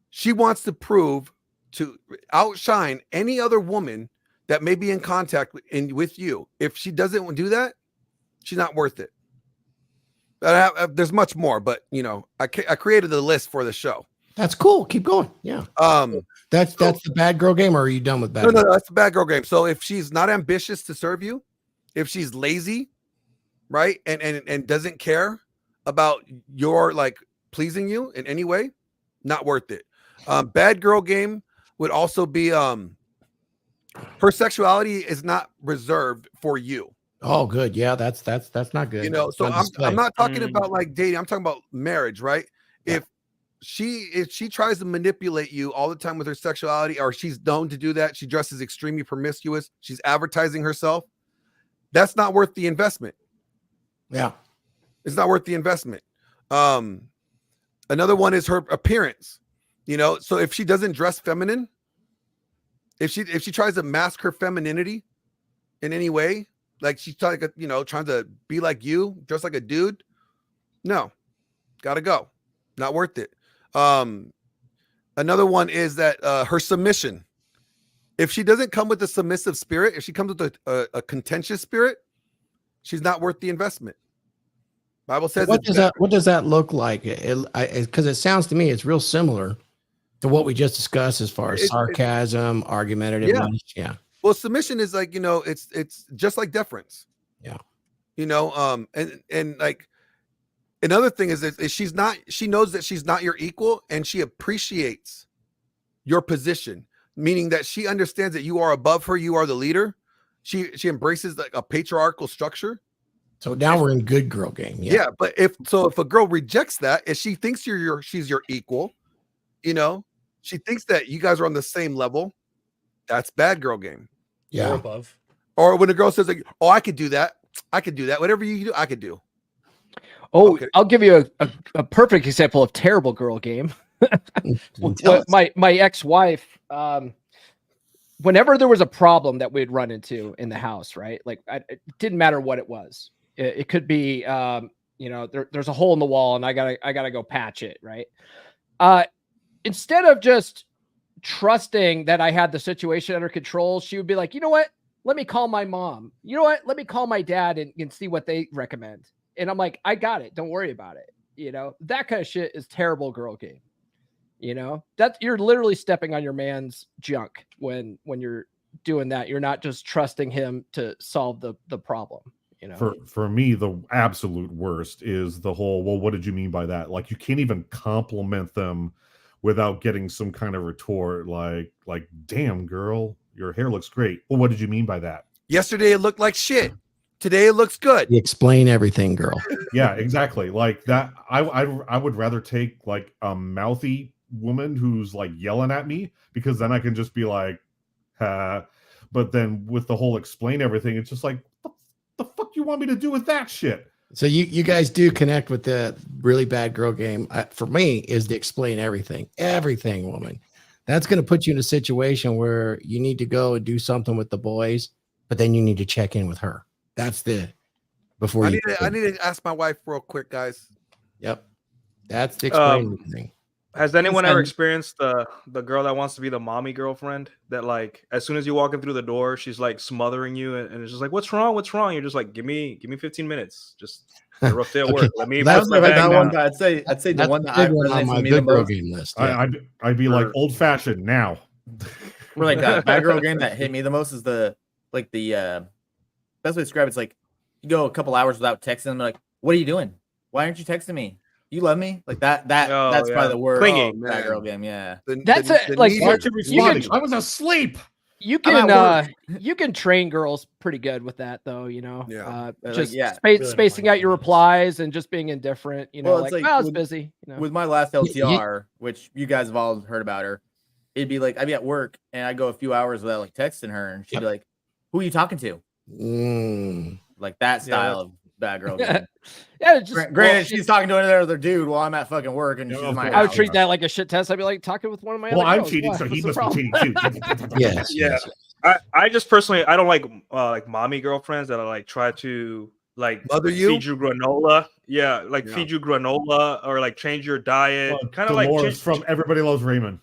S8: She wants to prove to outshine any other woman that may be in contact with you. If she doesn't do that, she's not worth it. There's much more, but you know, I created the list for the show.
S1: That's cool. Keep going. Yeah. That's the bad girl game, or are you done with bad?
S8: No, that's the bad girl game. So if she's not ambitious to serve you, if she's lazy, right, and doesn't care about your like pleasing you in any way, not worth it. Bad girl game would also be her sexuality is not reserved for you.
S1: Oh, good. Yeah, that's not good.
S8: You know, so I'm not talking about like dating. I'm talking about marriage, right? Yeah. If she tries to manipulate you all the time with her sexuality, or she's known to do that, she dresses extremely promiscuous, she's advertising herself, that's not worth the investment. Yeah. It's not worth the investment. Another one is her appearance. You know, so if she doesn't dress feminine, if she tries to mask her femininity in any way, like she's trying to be like you, dress like a dude, no, gotta go. Not worth it. Another one is that her submission. If she doesn't come with a submissive spirit, if she comes with a contentious spirit, she's not worth the investment. Bible says.
S1: What does that look like? Because it sounds to me it's real similar to what we just discussed as far as sarcasm, argumentative. Yeah.
S8: Well, submission is like, you know, it's just like deference.
S1: Yeah.
S8: You know, and like another thing is she knows that she's not your equal, and she appreciates your position, meaning that she understands that you are above her, you are the leader. She embraces like a patriarchal structure.
S1: So now we're in good girl game.
S8: Yeah, but if a girl rejects that, if she thinks she's your equal, you know, she thinks that you guys are on the same level, that's bad girl game.
S1: Yeah.
S7: Or above.
S8: Or when a girl says like, "Oh, I could do that. I could do that. Whatever you do, I could do."
S3: Oh, okay. I'll give you a perfect example of terrible girl game. my ex-wife, whenever there was a problem that we'd run into in the house, right? Like it didn't matter what it was. It could be, you know, there's a hole in the wall and I gotta go patch it, right? Instead of just trusting that I had the situation under control, she would be like, you know what? Let me call my mom. You know what? Let me call my dad and see what they recommend. And I'm like, I got it. Don't worry about it. You know, that kind of shit is terrible girl game. You know, that you're literally stepping on your man's junk when you're doing that. You're not just trusting him to solve the problem. You know,
S5: for me, the absolute worst is the whole, well, what did you mean by that? Like, you can't even compliment them without getting some kind of retort like, damn girl, your hair looks great. Well, what did you mean by that?
S8: Yesterday it looked like shit. Today it looks good.
S1: You explain everything, girl.
S5: Yeah, exactly. Like that. I would rather take like a mouthy woman who's like yelling at me, because then I can just be like, but then with the whole explain everything, it's just like, what the fuck you want me to do with that shit?
S1: So you guys do connect with the really bad girl game. For me, is to explain everything, woman. That's going to put you in a situation where you need to go and do something with the boys, but then you need to check in with her. That's before
S8: I need to ask my wife real quick, guys.
S1: Yep. That's the explaining thing.
S4: Has anyone ever experienced the girl that wants to be the mommy girlfriend, that like as soon as you walk in through the door, she's like smothering you and it's just like, what's wrong? You're just like, give me 15 minutes. Just a rough day at work. Let me
S6: that's like that one. I'd say the one that I
S1: on my good girl game list.
S5: Yeah. I'd be like old fashioned now.
S6: Like that bad girl game that hit me the most is the best way to describe it's like you go a couple hours without texting them, like, what are you doing? Why aren't you texting me? You love me? Like that's probably the word. Bad girl game, yeah.
S3: That's like
S5: I was asleep.
S3: You can train girls pretty good with that though, you know. Spacing out your replies and just being indifferent, you know, I was busy. You know?
S6: With my last LTR, which you guys have all heard about her, it'd be like I'd be at work and I'd go a few hours without like texting her, and she'd be like, "Who are you talking to?" Like that style of bad girl game.
S3: Yeah, it's just
S6: Granted, she's talking to another dude while I'm at fucking work, and she's in my
S3: I would
S6: house.
S3: treat that like a shit test. I'd be like talking with one of my
S5: Well,
S3: other
S5: I'm
S3: girls.
S5: cheating,
S3: Why?
S5: so he
S3: What's the
S5: must be
S3: problem?
S5: cheating too.
S1: Yes.
S4: Yeah.
S1: yes.
S4: I just personally I don't like mommy girlfriends that are like try to like
S8: Mother you?
S4: feed you granola. Yeah, like
S8: Yeah.
S4: feed you granola or like change your diet. Kind of like
S5: Dolores from Everybody Loves Raymond.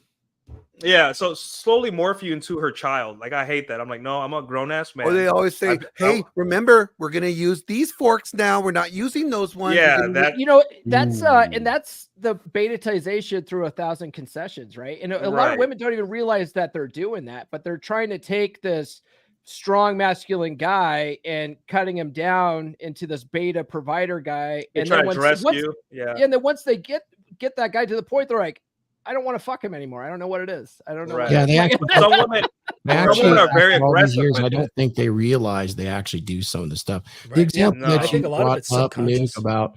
S4: yeah, so slowly morph you into her child. Like I hate that. I'm like, no, I'm a grown ass man.
S8: Or they always say, "Hey, remember, we're gonna use these forks now. We're not using those ones." We're
S4: Yeah,
S8: gonna
S4: that
S3: You know, that's
S1: Ooh.
S3: and that's the betatization through 1,000 concessions, right? And a lot of
S4: Right.
S3: women don't even realize that they're doing that, but they're trying to take this strong masculine guy and cutting him down into this beta provider guy.
S4: they
S3: And
S4: try
S3: then
S4: to dress you. Yeah.
S3: and then once they get that guy to the point, they're like, I don't want to fuck him anymore. I don't know what it is. I don't know.
S4: Right.
S1: Yeah, they actually,
S4: Some women
S1: they
S4: some
S1: actually
S4: women are very
S1: after all these
S4: aggressive
S1: years, I
S4: with
S1: don't
S4: it.
S1: think they realize they actually do some of the stuff.
S7: Right.
S1: The example
S4: No.
S1: that
S4: I
S1: you
S7: think a lot of
S1: brought
S7: it's
S1: up, Luke,
S7: subconscious.
S1: about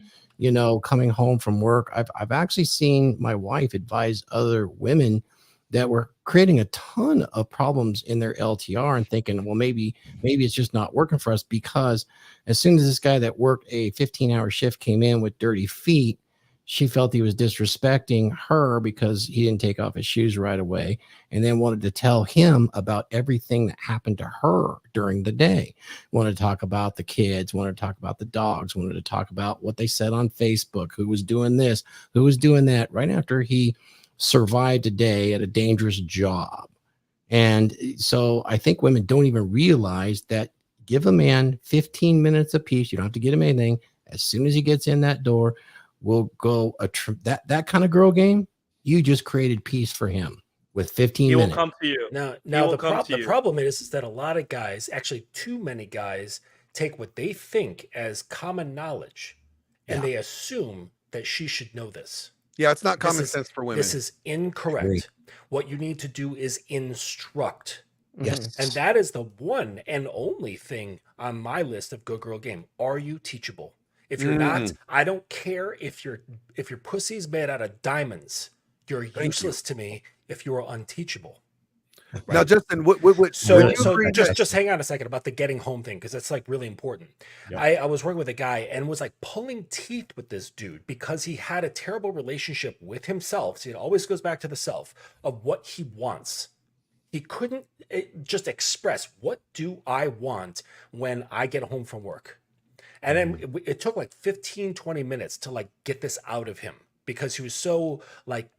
S1: coming home from work, I've actually seen my wife advise other women that were creating a ton of problems in their LTR and thinking, well, maybe it's just not working for us, because as soon as this guy that worked a 15-hour shift came in with dirty feet, she felt he was disrespecting her because he didn't take off his shoes right away, and then wanted to tell him about everything that happened to her during the day. Wanted to talk about the kids, wanted to talk about the dogs, wanted to talk about what they said on Facebook, who was doing this, who was doing that, right after he survived a day at a dangerous job. And so I think women don't even realize that give a man 15 minutes apiece. You don't have to get him anything. As soon as he gets in that door, we'll go that kind of girl game. You just created peace for him with 15
S4: He will
S1: minutes.
S4: come to you.
S7: Now
S4: will
S7: the,
S4: come to
S7: the
S4: you.
S7: problem is that a lot of guys, actually too many guys, take what they think as common knowledge, and
S1: Yeah.
S7: they assume that she should know this.
S8: Yeah, it's not
S7: This
S8: common
S7: is-
S8: sense for women.
S7: This is incorrect.
S1: Agree.
S7: What you need to do is instruct.
S1: Yes.
S7: And that is the one and only thing on my list of good girl game. Are you teachable? If you're not, I don't care if your pussy's made out of diamonds. You're useless to me if you are unteachable.
S8: Now, Justin, what
S7: So,
S8: would you
S7: so
S8: agree
S7: just
S8: that-
S7: just hang on a second about the getting home thing, because that's like really important.
S5: Yep.
S7: I was working with a guy and was like pulling teeth with this dude because he had a terrible relationship with himself. See, it always goes back to the self of what he wants. He couldn't just express, what do I want when I get home from work? And then it took like 15, 20 minutes to like get this out of him, because he was so like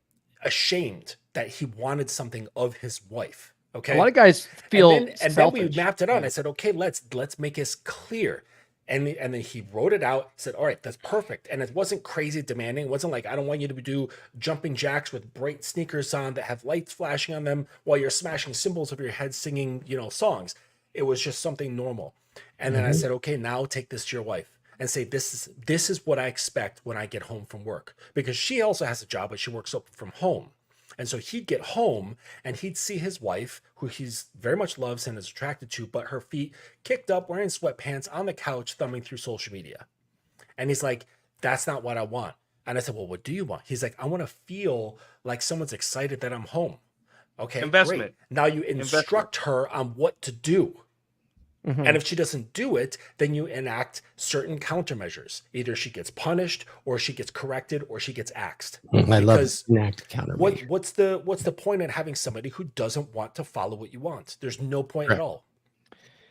S7: ashamed that he wanted something of his wife. Okay.
S3: A lot of guys feel
S7: and then we
S3: selfish.
S7: mapped it out. And I said, okay, let's make this clear. And then he wrote it out, said, all right, that's perfect. And it wasn't crazy demanding. It wasn't like, I don't want you to do jumping jacks with bright sneakers on that have lights flashing on them while you're smashing cymbals over your head singing, songs. It was just something normal. And then I said, okay, now take this to your wife and say, this is what I expect when I get home from work, because she also has a job, but she works up from home. And so he'd get home and he'd see his wife, who he's very much loves and is attracted to, but her feet kicked up, wearing sweatpants on the couch, thumbing through social media. And he's like, that's not what I want. And I said, well, what do you want? He's like, I want to feel like someone's excited that I'm home. Okay,
S4: Investment.
S7: great. Now you instruct her on what to do. And if she doesn't do it, then you enact certain countermeasures. Either she gets punished, or she gets corrected, or she gets axed.
S1: I love
S7: Because
S1: enact countermeasure.
S7: what's the point in having somebody who doesn't want to follow what you want? There's no point at all.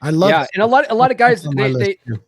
S1: I love
S3: Yeah, and a lot of guys
S1: on my list too.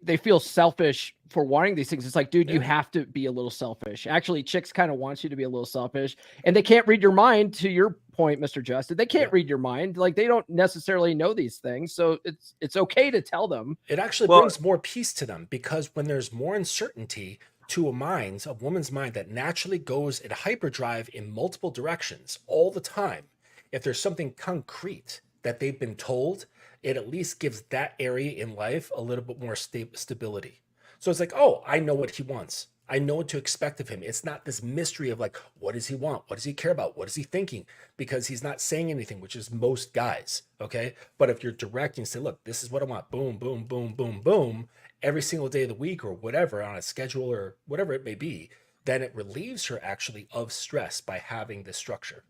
S3: they feel selfish for wanting these things. It's like, dude, you have to be a little selfish. Actually, chicks kind of want you to be a little selfish, and they can't read your mind. To your point, Mr. Justin, they can't read your mind. Like, they don't necessarily know these things, so it's okay to tell them.
S7: It actually
S4: Well-
S7: brings more peace to them, because when there's more uncertainty to a woman's mind that naturally goes in hyperdrive in multiple directions all the time, if there's something concrete that they've been told, it at least gives that area in life a little bit more stability. So it's like, oh, I know what he wants. I know what to expect of him. It's not this mystery of like, what does he want? What does he care about? What is he thinking? Because he's not saying anything, which is most guys. Okay. But if you're direct and say, look, this is what I want. Boom, boom, boom, boom, boom, every single day of the week or whatever, on a schedule or whatever it may be, then it relieves her actually of stress by having this structure.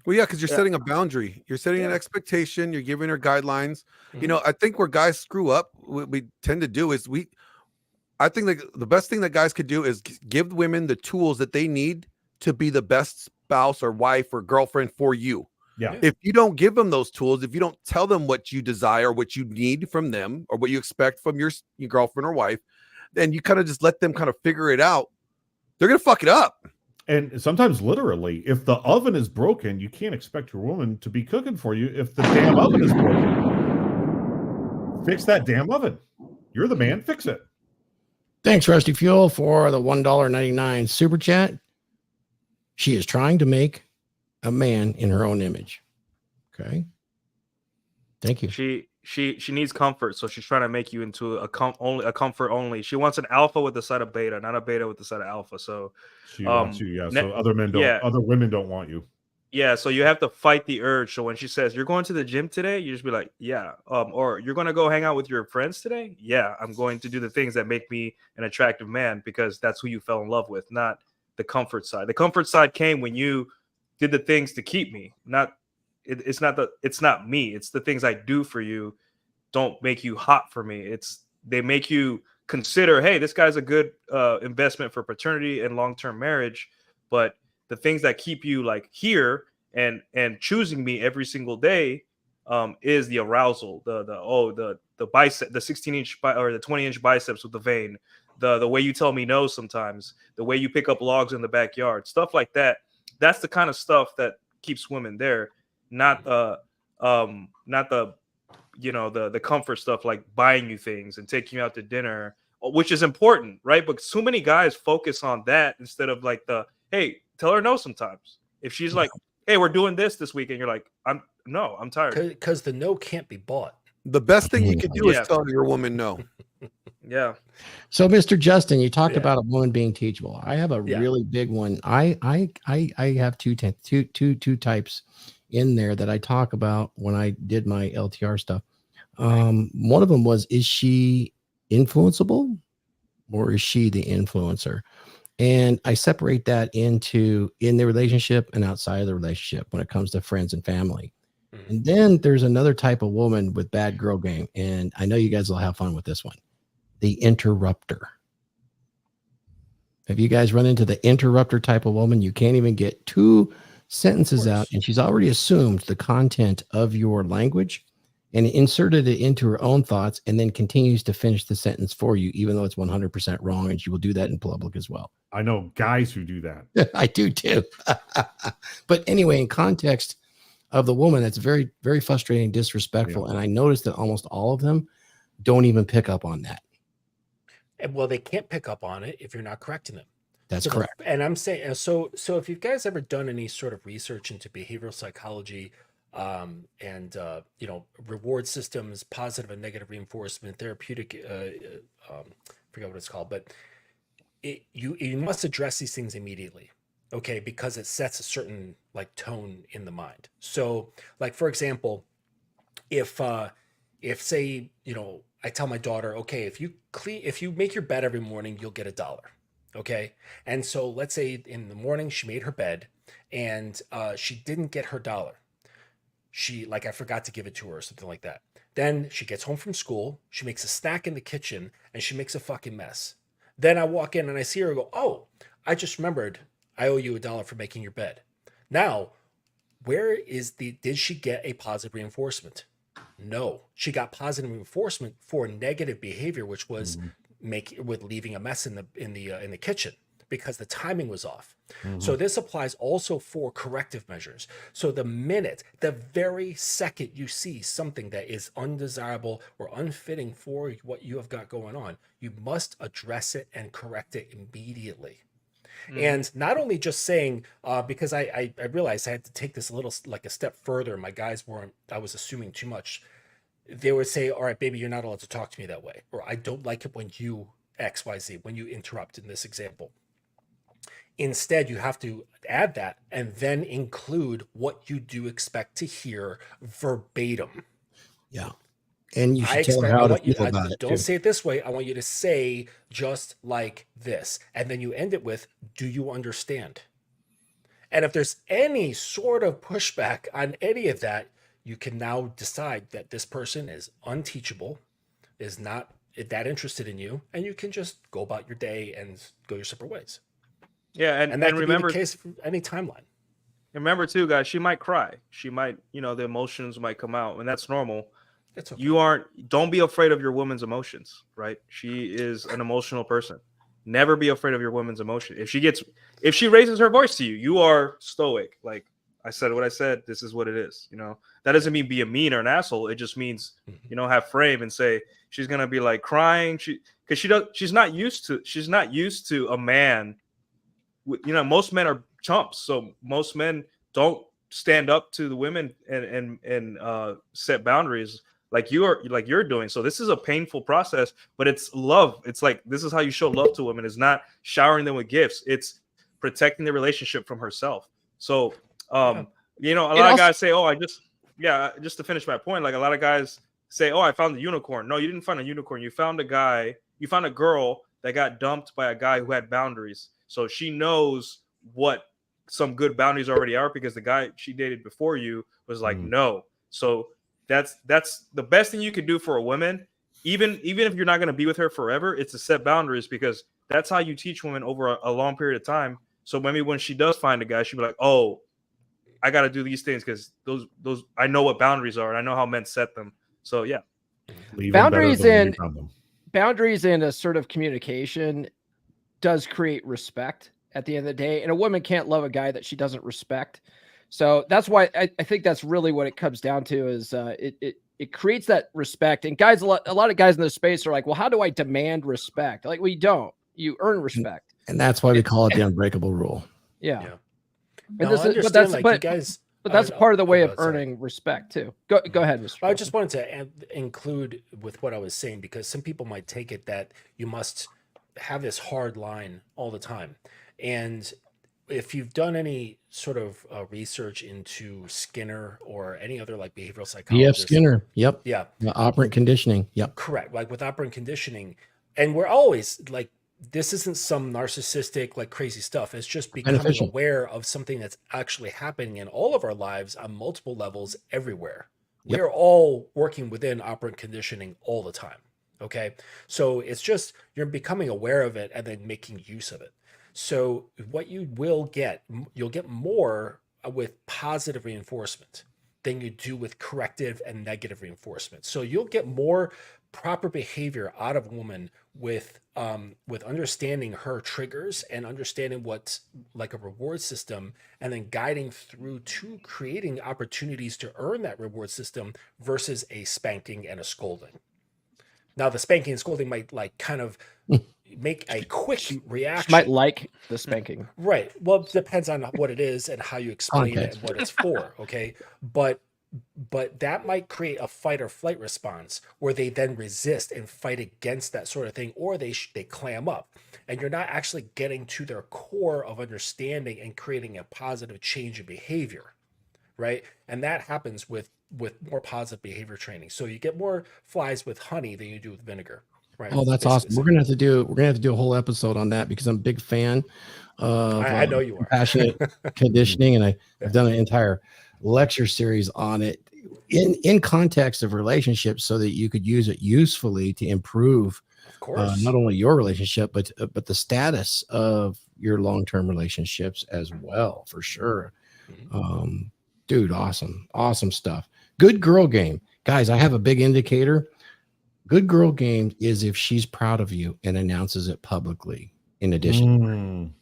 S8: Well, yeah, because you're
S4: Yeah.
S8: setting a boundary. You're setting an
S7: Yeah.
S8: expectation. You're giving her guidelines. You
S7: Mhm.
S8: know, I think where guys screw up, what we tend to do is I think the best thing that guys could do is give women the tools that they need to be the best spouse or wife or girlfriend for you.
S5: Yeah.
S8: If you don't give them those tools, if you don't tell them what you desire, what you need from them, or what you expect from your girlfriend or wife, then you kind of just let them kind of figure it out. They're gonna fuck it up.
S5: And sometimes literally, if the oven is broken, you can't expect your woman to be cooking for you if the damn oven is broken. Fix that damn oven. You're the man, fix it.
S1: Thanks, Rusty Fuel, for the $1.99 super chat. She is trying to make a man in her own image. Okay. Thank you.
S4: She needs comfort, so she's trying to make you into a comfort only. She wants an alpha with the side of beta, not a beta with the side of alpha. So
S5: She wants you, yeah. So other women don't want you.
S4: Yeah, so you have to fight the urge. So when she says you're going to the gym today, you just be like, yeah. Or you're going to go hang out with your friends today? Yeah, I'm going to do the things that make me an attractive man because that's who you fell in love with, not the comfort side. The comfort side came when you did the things to keep me. It's not me. It's the things I do for you don't make you hot for me. They make you consider, hey, this guy's a good investment for paternity and long-term marriage, but the things that keep you like here and choosing me every single day is the arousal, the bicep, the 16-inch or the 20-inch biceps with the vein, the way you tell me no sometimes, the way you pick up logs in the backyard, stuff like that. That's the kind of stuff that keeps women there, not the comfort stuff like buying you things and taking you out to dinner, which is important, right? But so many guys focus on that instead of like hey, tell her no sometimes. If she's like, hey, we're doing this weekend, you're like, I'm tired.
S7: Because the no can't be bought.
S8: The best thing you could do
S4: Yeah.
S8: is tell your woman no.
S4: Yeah.
S1: So, Mr. Justin, you talked
S7: Yeah.
S1: about a woman being teachable. I have a
S7: Yeah.
S1: really big one. I have two types in there that I talk about when I did my LTR stuff. One of them was, is she influenceable or is she the influencer? And I separate that into in the relationship and outside of the relationship when it comes to friends and family.
S7: Mhm.
S1: And then there's another type of woman with bad girl game. And I know you guys will have fun with this one. The interrupter. Have you guys run into the interrupter type of woman? You can't even get two sentences out, and she's already assumed the content of your language and inserted it into her own thoughts and then continues to finish the sentence for you, even though it's 100% wrong. And she will do that in public as well.
S5: I know guys who do that.
S1: I do too. But anyway, in context of the woman, that's very, very frustrating, disrespectful.
S5: Yeah.
S1: And I noticed that almost all of them don't even pick up on that.
S7: And well, they can't pick up on it if you're not correcting them.
S1: That's
S7: So
S1: correct.
S7: And I'm saying, so if you guys ever done any sort of research into behavioral psychology, and reward systems, positive and negative reinforcement, therapeutic, forget what it's called, but you must address these things immediately, okay? Because it sets a certain like tone in the mind. So, like for example, if say I tell my daughter, okay, if you make your bed every morning, you'll get $1. Okay. And so let's say in the morning she made her bed and she didn't get her $1. I forgot to give it to her or something like that. Then she gets home from school, she makes a snack in the kitchen and she makes a fucking mess. Then I walk in and I see her go, oh, I just remembered I owe you $1 for making your bed. Now, did she get a positive reinforcement? No, she got positive reinforcement for negative behavior, which was leaving a mess in the kitchen because the timing was off. So this applies also for corrective measures. So the very second you see something that is undesirable or unfitting for what you have got going on, you must address it and correct it immediately. And not only just saying, because I realized I had to take this a step further. My guys I was assuming too much. They would say, all right, baby, you're not allowed to talk to me that way. Or I don't like it when you XYZ, when you interrupt in this example. Instead, you have to add that and then include what you do expect to hear verbatim.
S1: Yeah. And you should tell her how to feel about it.
S7: Don't say it this way. I want you to say just like this. And then you end it with, do you understand? And if there's any sort of pushback on any of that, you can now decide that this person is unteachable, is not that interested in you, and you can just go about your day and go your separate ways.
S4: Yeah,
S7: And that can
S4: remember,
S7: be the case for any timeline.
S4: remember too, guys, she might cry. She might, the emotions might come out, and that's normal.
S7: It's okay.
S4: Don't be afraid of your woman's emotions, right? She is an emotional person. Never be afraid of your woman's emotion. If she raises her voice to you, you are stoic. Like, I said what I said. This is what it is. That doesn't mean be a mean or an asshole. It just means, have frame and say she's gonna be like crying. She's not used to a man. Most men are chumps, so most men don't stand up to the women and set boundaries like you're doing. So this is a painful process, but it's love. It's like, this is how you show love to women. It's not showering them with gifts. It's protecting the relationship from herself. So a lot of guys say, just to finish my point, like a lot of guys say, I found the unicorn. No, you didn't find a unicorn. You found a girl that got dumped by a guy who had boundaries. So she knows what some good boundaries already are, because the guy she dated before you was like, no. So that's the best thing you could do for a woman, even if you're not going to be with her forever. It's to set boundaries, because that's how you teach women over a long period of time. So maybe when she does find a guy, she'll be like, oh, I got to do these things because those I know what boundaries are and I know how men set them. So yeah,
S3: boundaries and assertive communication does create respect at the end of the day, and a woman can't love a guy that she doesn't respect. So that's why I think that's really what it comes down to, is it creates that respect. And guys, a lot of guys in this space are like, well, how do I demand respect? Like, well, you don't. You earn respect.
S1: And that's why we call it the unbreakable rule.
S3: Yeah.
S7: And
S3: but that's part of the way of earning respect too. Go ahead, Mr.
S7: I just wanted to include with what I was saying, because some people might take it that you must have this hard line all the time. And if you've done any sort of research into Skinner or any other like behavioral psychologist,
S1: Skinner, yep,
S7: yeah,
S1: operant conditioning, yep,
S7: correct. Like with operant conditioning, and we're always like, this isn't some narcissistic like crazy stuff. It's just becoming aware of something that's actually happening in all of our lives on multiple levels everywhere. Yep. We're all working within operant conditioning all the time. Okay, so it's just you're becoming aware of it and then making use of it. So what you'll get more with positive reinforcement than you do with corrective and negative reinforcement. So you'll get more proper behavior out of a woman with understanding her triggers and understanding what's like a reward system, and then guiding through to creating opportunities to earn that reward system versus a spanking and a scolding. Now, the spanking and scolding might like kind of make a quick reaction.
S3: She might like the spanking.
S7: Right. Well, it depends on what it is and how you explain it and what it's for. Okay. But that might create a fight or flight response where they then resist and fight against that sort of thing, or they clam up, and you're not actually getting to their core of understanding and creating a positive change in behavior. Right. And that happens with more positive behavior training. So you get more flies with honey than you do with vinegar. Right.
S1: Oh, that's awesome. We're gonna have to do a whole episode on that, because I'm a big fan of
S7: I know you are.
S1: Passionate conditioning, and I've done an entire lecture series on it in context of relationships, so that you could use it usefully to improve,
S7: of course,
S1: not only your relationship but the status of your long-term relationships as well, for sure. Mm-hmm. Dude, awesome stuff. Good girl game, guys. I have a big indicator. Good girl game is if she's proud of you and announces it publicly. In addition,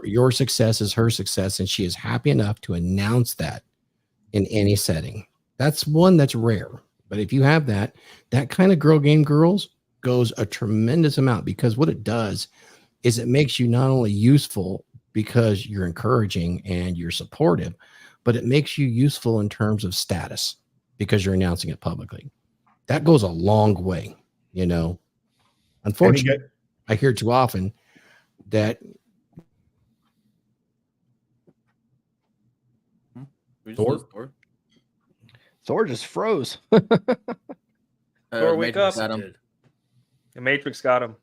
S1: your success is her success, and she is happy enough to announce that in any setting. That's one that's rare. But if you have that kind of girl game, girls, goes a tremendous amount, because what it does is it makes you not only useful because you're encouraging and you're supportive, but it makes you useful in terms of status because you're announcing it publicly. That goes a long way, Unfortunately, I hear too often that
S3: Thor just froze.
S4: Thor, wake up.
S6: The
S4: Matrix got him.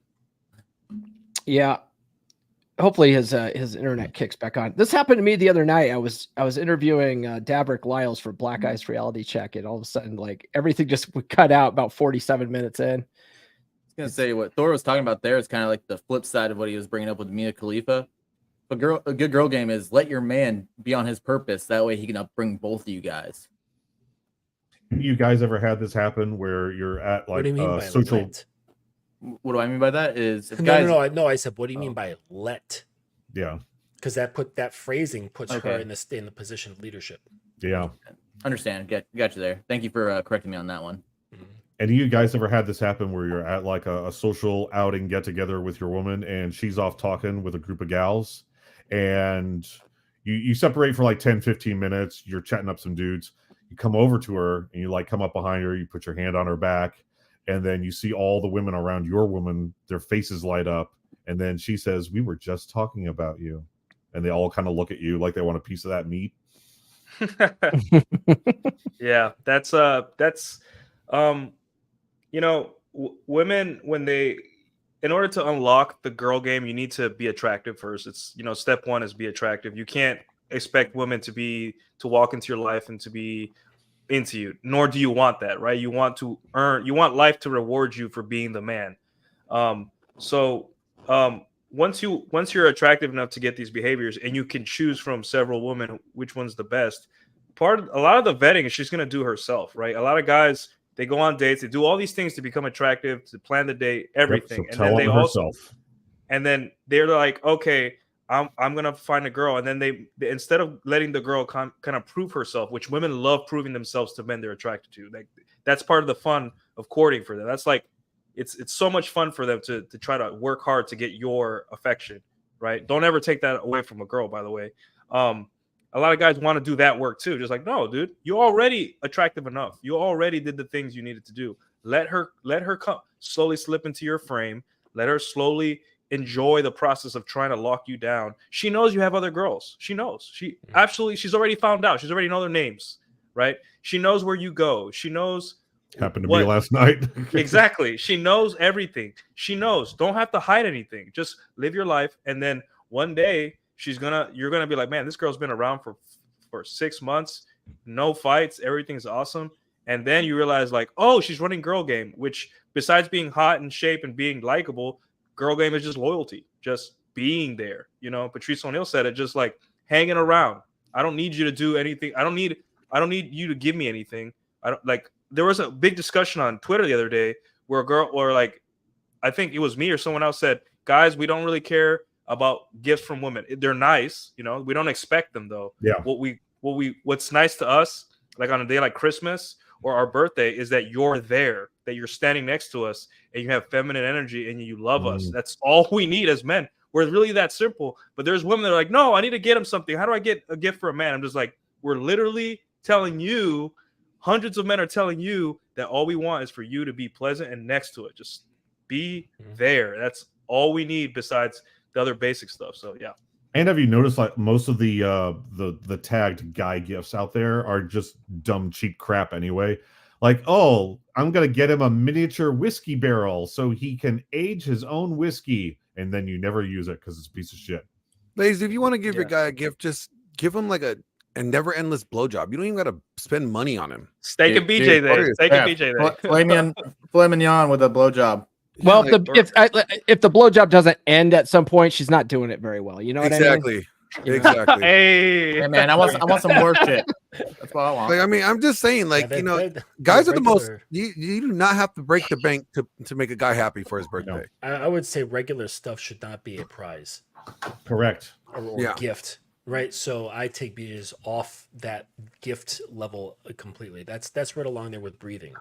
S3: Yeah. hopefully his internet kicks back on. This happened to me the other night. I was interviewing Dabrick Lyles for Black Ice Reality Check, and all of a sudden, like everything just cut out about 47 minutes in.
S6: I was gonna say what Thor was talking about there is kind of like the flip side of what he was bringing up with Mia Khalifa. A good girl game is let your man be on his purpose. That way he can bring both of you guys.
S5: You guys ever had this happen where you're at
S7: What
S5: like
S7: do you mean by
S5: social?
S7: let?
S6: What do I mean by that? Is if
S7: No,
S6: guys,
S7: no. I said, what do you mean by let?
S5: Yeah,
S7: Because that phrasing puts her
S6: Okay.
S7: in the position of leadership.
S5: yeah.
S6: understand, got you there. Thank you for correcting me on that one.
S5: And you guys ever had this happen where you're at like a social outing get together with your woman and she's off talking with a group of gals and you separate for like 10-15 minutes, you're chatting up some dudes, you come over to her and you like come up behind her, you put your hand on her back, and then you see all the women around your woman, their faces light up, and then she says, "We were just talking about you," and they all kind of look at you like they want a piece of that meat.
S4: Yeah, that's you know, women, when they, in order to unlock the girl game, you need to be attractive first. It's, you know, step one is be attractive. You can't expect women to walk into your life and to be into you, nor do you want that, right? You want life to reward you for being the man. Once you're attractive enough to get these behaviors and you can choose from several women which one's the best, a lot of the vetting she's going to do herself, right? A lot of guys, they go on dates, they do all these things to become attractive, to plan the date, everything.
S5: Yep, so
S4: and then
S5: herself.
S4: And then they're like, okay, I'm gonna find a girl, and then they instead of letting the girl kind of prove herself, which women love proving themselves to men they're attracted to. Like that's part of the fun of courting for them. That's like it's so much fun for them to try to work hard to get your affection, right? Don't ever take that away from a girl, by the way. A lot of guys want to do that work too. Just like, no, dude, you're already attractive enough. You already did the things you needed to do. Let her come slowly slip into your frame. Let her slowly enjoy the process of trying to lock you down. She knows you have other girls. She knows. She's already found out. She's already know their names, right? She knows where you go. She knows.
S5: Happened to be last night.
S4: Exactly. She knows everything. She knows. Don't have to hide anything. Just live your life. And then one day you're gonna be like, man, this girl's been around for 6 months, no fights, everything's awesome. And then you realize like, oh, she's running girl game, which besides being hot in shape and being likable, girl game is just loyalty, just being there. You know, Patrice O'Neal said it, just like hanging around. I don't need you to do anything. I don't need you to give me anything. There was a big discussion on Twitter the other day where a girl, or like, I think it was me or someone else said, guys, we don't really care about gifts from women. They're nice, you know, we don't expect them though.
S5: Yeah.
S4: What's nice to us, like on a day like Christmas or our birthday, is that you're there, that you're standing next to us and you have feminine energy and you love us. That's all we need as men. We're really that simple. But there's women that are like, no, I need to get him something. How do I get a gift for a man? I'm just like, we're literally telling you, hundreds of men are telling you that all we want is for you to be pleasant and next to it. Just be there. That's all we need besides the other basic stuff. So yeah.
S5: And have you noticed like most of the tagged guy gifts out there are just dumb cheap crap anyway? Like, oh, I'm gonna get him a miniature whiskey barrel so he can age his own whiskey, and then you never use it because it's a piece of shit.
S8: Ladies, if you want to give your guy a gift, just give him like a never endless blowjob. You don't even got to spend money on him.
S4: Steak and BJ there. Steak and BJ there.
S6: Filet mignon with a blowjob.
S3: Well, if the blowjob doesn't end at some point, she's not doing it very well. You know what I mean?
S8: Exactly.
S4: Hey
S6: man, I want some more shit. That's what I want.
S8: Like, I mean, I'm just saying, like, you know, guys are the most. You do not have to break the bank to make a guy happy for his birthday.
S7: I would say regular stuff should not be a prize.
S5: Correct.
S7: Or gift. Right, so I take BJ's off that gift level completely. That's right along there with breathing,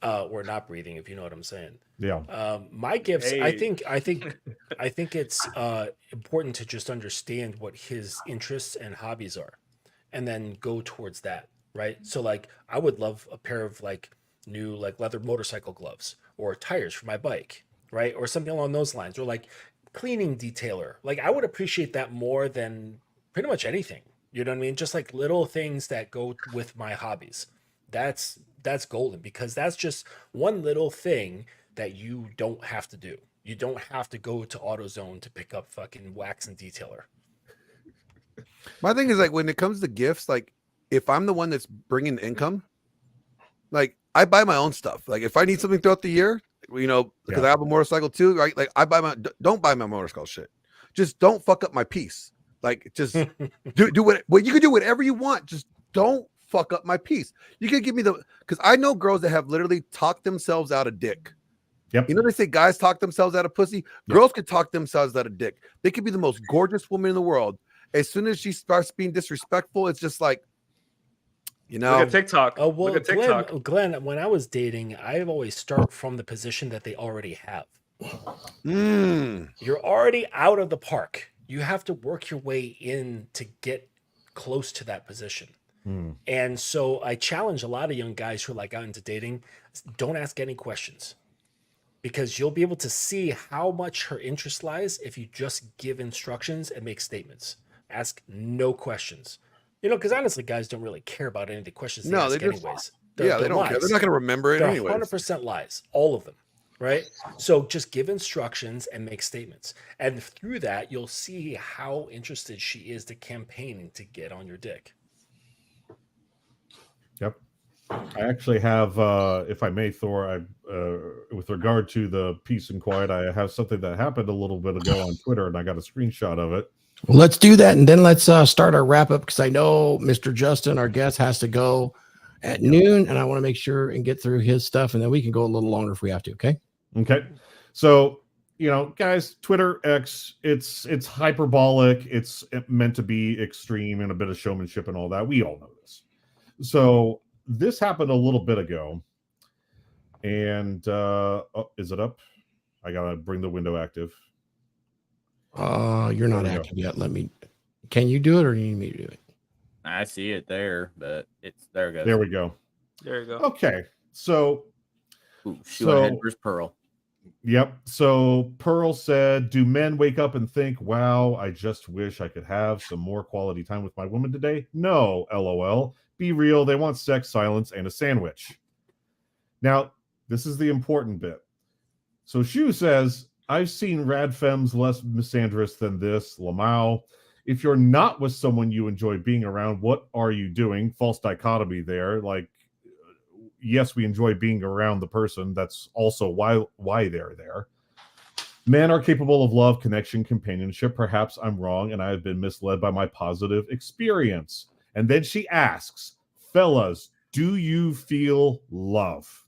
S7: or not breathing, if you know what I'm saying.
S5: Yeah.
S7: My gifts, hey. I think it's important to just understand what his interests and hobbies are, and then go towards that. Right. So like, I would love a pair of like new like leather motorcycle gloves or tires for my bike, right, or something along those lines, or like cleaning detailer. Like I would appreciate that more than pretty much anything. You know what I mean? Just like little things that go with my hobbies. That's golden, because that's just one little thing that you don't have to do. You don't have to go to AutoZone to pick up fucking wax and detailer.
S8: My thing is like when it comes to gifts, like if I'm the one that's bringing income, like I buy my own stuff. Like if I need something throughout the year, you know, because I have a motorcycle too, right? Like I buy don't buy my motorcycle shit. Just don't fuck up my piece. Like just do what you can do whatever you want. Just don't fuck up my piece. You can give me because I know girls that have literally talked themselves out of dick.
S5: Yep.
S8: You know, they say guys talk themselves out of pussy. Girls could talk themselves out of dick. They could be the most gorgeous woman in the world. As soon as she starts being disrespectful, it's just like, you know.
S4: Look at TikTok.
S7: Oh, well,
S4: Look at TikTok.
S7: Glenn, when I was dating, I always start from the position that they already have. You're already out of the park. You have to work your way in to get close to that position. And so I challenge a lot of young guys who are like out into dating, don't ask any questions. Because you'll be able to see how much her interest lies if you just give instructions and make statements. Ask no questions. You know, because honestly, guys don't really care about any of the questions they ask anyways.
S8: They don't care. They're not going to remember it anyways.
S7: 100% lies, all of them, right? So just give instructions and make statements. And through that, you'll see how interested she is to campaigning to get on your dick.
S5: Yep. I actually have, if I may, Thor, with regard to the peace and quiet, I have something that happened a little bit ago on Twitter, and I got a screenshot of it.
S1: Well, let's do that, and then let's start our wrap up, because I know Mr. Justin, our guest, has to go at noon, and I want to make sure and get through his stuff, and then we can go a little longer if we have to. Okay.
S5: Okay. So, you know, guys, Twitter X, it's hyperbolic. It's meant to be extreme and a bit of showmanship and all that. We all know this. So this happened a little bit ago, and is it up? I gotta bring the window active.
S1: You're not active yet. Can you do it, or do you need me to do it?
S6: I see it there, but there it goes.
S5: There we go.
S4: There you go.
S5: Okay, so
S6: she went ahead first, Pearl.
S5: Yep. So Pearl said, "Do men wake up and think, wow, I just wish I could have some more quality time with my woman today? No, LOL. Be real. They want sex, silence, and a sandwich." Now, this is the important bit. So Shu says, "I've seen rad femmes less misandrous than this. Lamau. If you're not with someone you enjoy being around, what are you doing?" False dichotomy there. Like, yes, we enjoy being around the person. That's also why they're there. Men are capable of love, connection, companionship. Perhaps I'm wrong, and I have been misled by my positive experience. And then she asks, "Fellas, do you feel love?"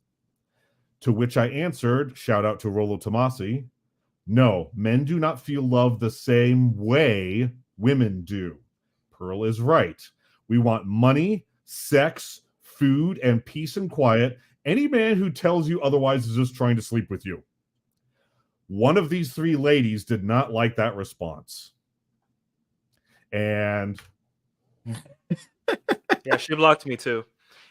S5: To which I answered, shout out to Rollo Tomasi, "No, men do not feel love the same way women do." Pearl is right. We want money, sex, food, and peace and quiet. Any man who tells you otherwise is just trying to sleep with you. One of these three ladies did not like that response. And
S4: yeah, she blocked me too.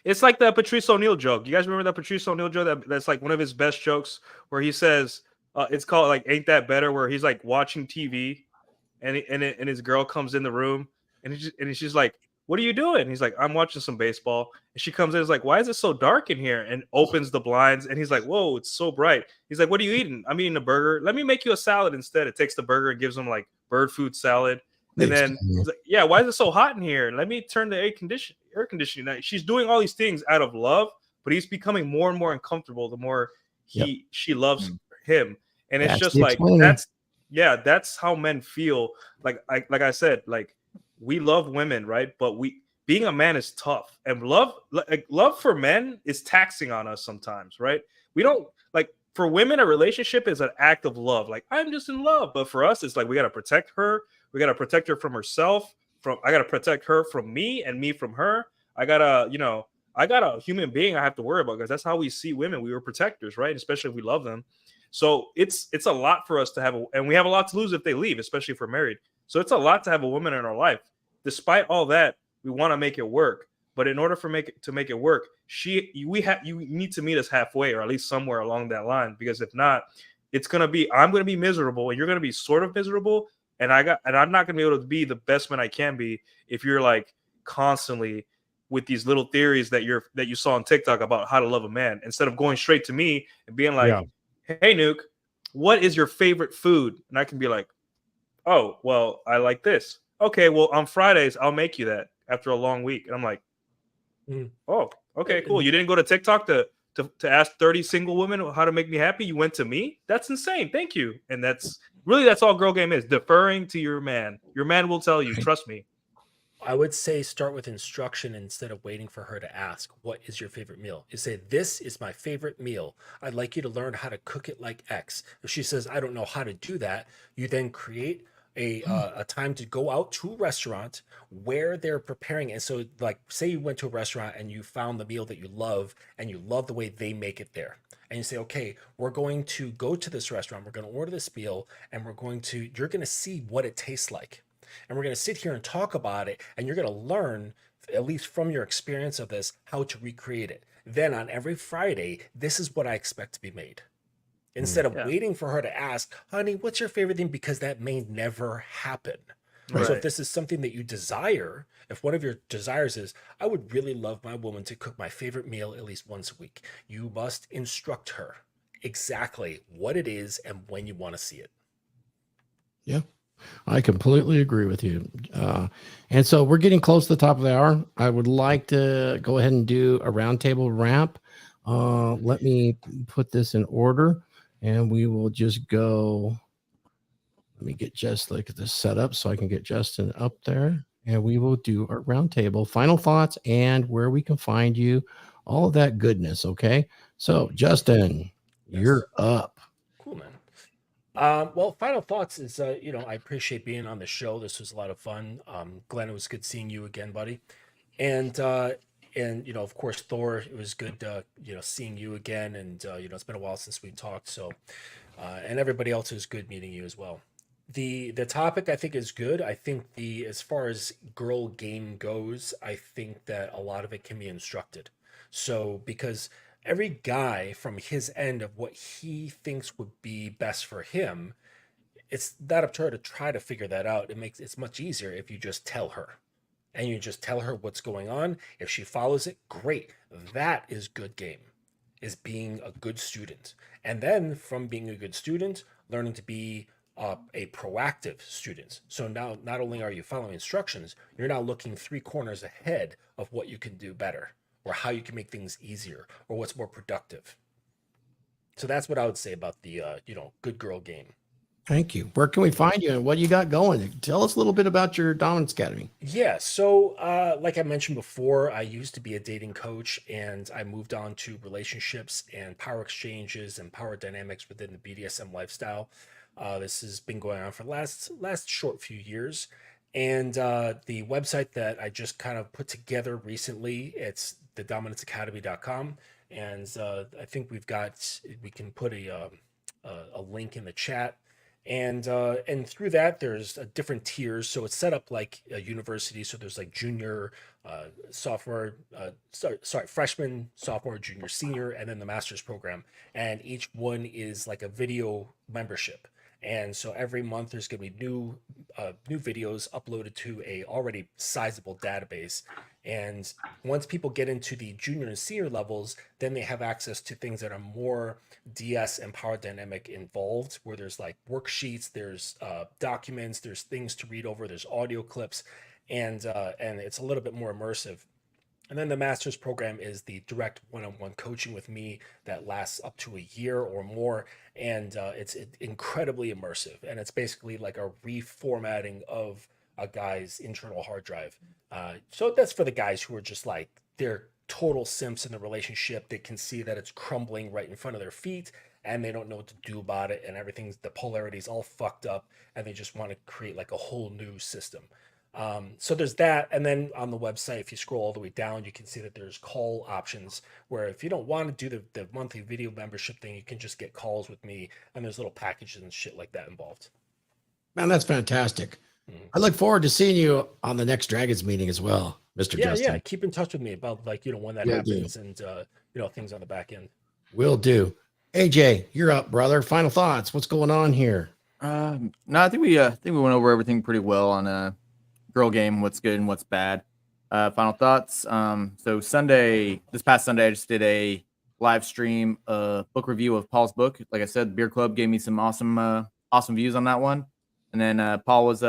S4: It's like the Patrice O'Neal joke. You guys remember that Patrice O'Neal joke? That's like one of his best jokes, where he says, it's called like "Ain't That Better," where he's like watching TV, and his girl comes in the room, and she's like, "What are you doing?" He's like, "I'm watching some baseball." And she comes in, and is like, "Why is it so dark in here?" And opens the blinds, and he's like, "Whoa, it's so bright." He's like, "What are you eating?" "I'm eating a burger." "Let me make you a salad instead." It takes the burger and gives him like bird food salad. And then he's like, "Yeah, why is it so hot in here? Let me turn the air conditioning. Now, she's doing all these things out of love, but he's becoming more and more uncomfortable the more she loves him. And it's just like that's how men feel. Like I said, like we love women, right? But being a man is tough, and love for men is taxing on us sometimes, right? We don't like, for women, a relationship is an act of love. Like, I'm just in love, but for us, it's like we got to protect her. We got to protect her from herself. I got to protect her from me, and me from her. I got a human being I have to worry about, because that's how we see women. We were protectors, right? Especially if we love them. So it's a lot for us to have, and we have a lot to lose if they leave, especially if we're married. So it's a lot to have a woman in our life. Despite all that, we want to make it work. But in order to make it work, you need to meet us halfway, or at least somewhere along that line. Because if not, I'm gonna be miserable, and you're gonna be sort of miserable, and I'm not gonna be able to be the best man I can be if you're like constantly with these little theories that you saw on TikTok about how to love a man, instead of going straight to me and being like, "Hey, Nuke, what is your favorite food? And I can be like, oh, well, I like this. Okay, well, on Fridays, I'll make you that after a long week. And I'm like, oh, okay, cool. You didn't go to TikTok to ask 30 single women how to make me happy. You went to me. That's insane. Thank you. And that's all girl game is, deferring to your man. Your man will tell you, trust me.
S7: I would say start with instruction instead of waiting for her to ask, what is your favorite meal? You say, this is my favorite meal. I'd like you to learn how to cook it like X. If she says, I don't know how to do that, you then create a time to go out to a restaurant where they're preparing it. And so, like, say you went to a restaurant and you found the meal that you love and you love the way they make it there. And you say, okay, we're going to go to this restaurant. We're going to order this meal and you're going to see what it tastes like. And we're going to sit here and talk about it. And you're going to learn, at least from your experience of this, how to recreate it. Then on every Friday, this is what I expect to be made. Instead of waiting for her to ask, honey, what's your favorite thing? Because that may never happen. Right. So if this is something that you desire, if one of your desires is, I would really love my woman to cook my favorite meal at least once a week, you must instruct her exactly what it is and when you want to see it.
S1: Yeah, I completely agree with you. And so we're getting close to the top of the hour. I would like to go ahead and do a roundtable wrap. Let me put this in order. And we will just go. Let me get just like this set up so I can get Justin up there. And we will do our roundtable, final thoughts, and where we can find you, all of that goodness. Okay. So, Justin, you're up.
S7: Cool, man. Well, final thoughts is, I appreciate being on the show. This was a lot of fun. Glenn, it was good seeing you again, buddy. And of course, Thor, it was good, seeing you again. And, it's been a while since we talked. So, and everybody else, is good meeting you as well. The topic, I think, is good. I think as far as girl game goes, I think that a lot of it can be instructed. So, because every guy from his end of what he thinks would be best for him, it's not up to her to try to figure that out. It's much easier if you just tell her. And you just tell her what's going on. If she follows it, great. That is good game, is being a good student. And then from being a good student, learning to be a proactive student. So now not only are you following instructions, you're now looking 3 corners ahead of what you can do better, or how you can make things easier, or what's more productive. So that's what I would say about the, good girl game.
S1: Thank you. Where can we find you and what you got going? Tell us a little bit about your Dominance Academy.
S7: Yeah. So, like I mentioned before, I used to be a dating coach, and I moved on to relationships and power exchanges and power dynamics within the BDSM lifestyle. This has been going on for the last short few years. And the website that I just kind of put together recently, it's thedominanceacademy.com. And I think we can put a link in the chat. And through that, there's different tiers. So it's set up like a university. So there's like junior, sophomore, freshman, sophomore, junior, senior, and then the master's program. And each one is like a video membership. And so every month there's going to be new videos uploaded to a already sizable database. And once people get into the junior and senior levels, then they have access to things that are more DS and power dynamic involved, where there's like worksheets, there's documents, there's things to read over, there's audio clips, and it's a little bit more immersive. And then the master's program is the direct one-on-one coaching with me that lasts up to a year or more. And it's incredibly immersive. And it's basically like a reformatting of a guy's internal hard drive. So that's for the guys who are just like, they're total simps in the relationship. They can see that it's crumbling right in front of their feet, and they don't know what to do about it. And the polarity's all fucked up, and they just want to create like a whole new system. So there's that. And then on the website, if you scroll all the way down, you can see that there's call options, where if you don't want to do the monthly video membership thing, you can just get calls with me, and there's little packages and shit like that involved.
S1: Man, that's fantastic. I look forward to seeing you on the next Dragons meeting as well, Mr. Justin.
S7: Yeah. Keep in touch with me about when that happens, and things on the back end.
S1: Will do. AJ, you're up, brother. Final thoughts. What's going on here?
S6: No, I think we went over everything pretty well on girl game, what's good and what's bad. Final thoughts. So this past Sunday, I just did a live stream a book review of Paul's book. Like I said, the Beer Club gave me some awesome views on that one. And then Paul was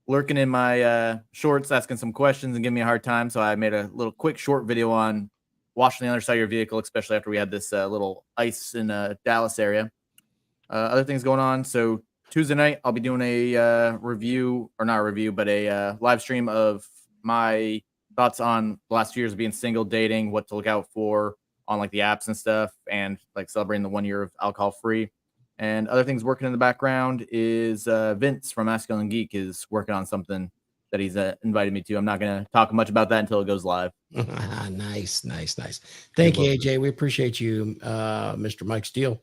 S6: lurking in my shorts, asking some questions and giving me a hard time. So I made a little quick short video on washing the underside of your vehicle, especially after we had this little ice in Dallas area. Other things going on. So Tuesday night, I'll be doing a review, or not a review, but a live stream of my thoughts on the last 2 years of being single, dating, what to look out for on like the apps and stuff, and like celebrating the 1 year of alcohol free. And other things working in the background is Vince from Masculine Geek is working on something that he's invited me to. I'm not going to talk much about that until it goes live.
S1: Nice. Thank you, AJ. We appreciate you, Mr. Mike Steele.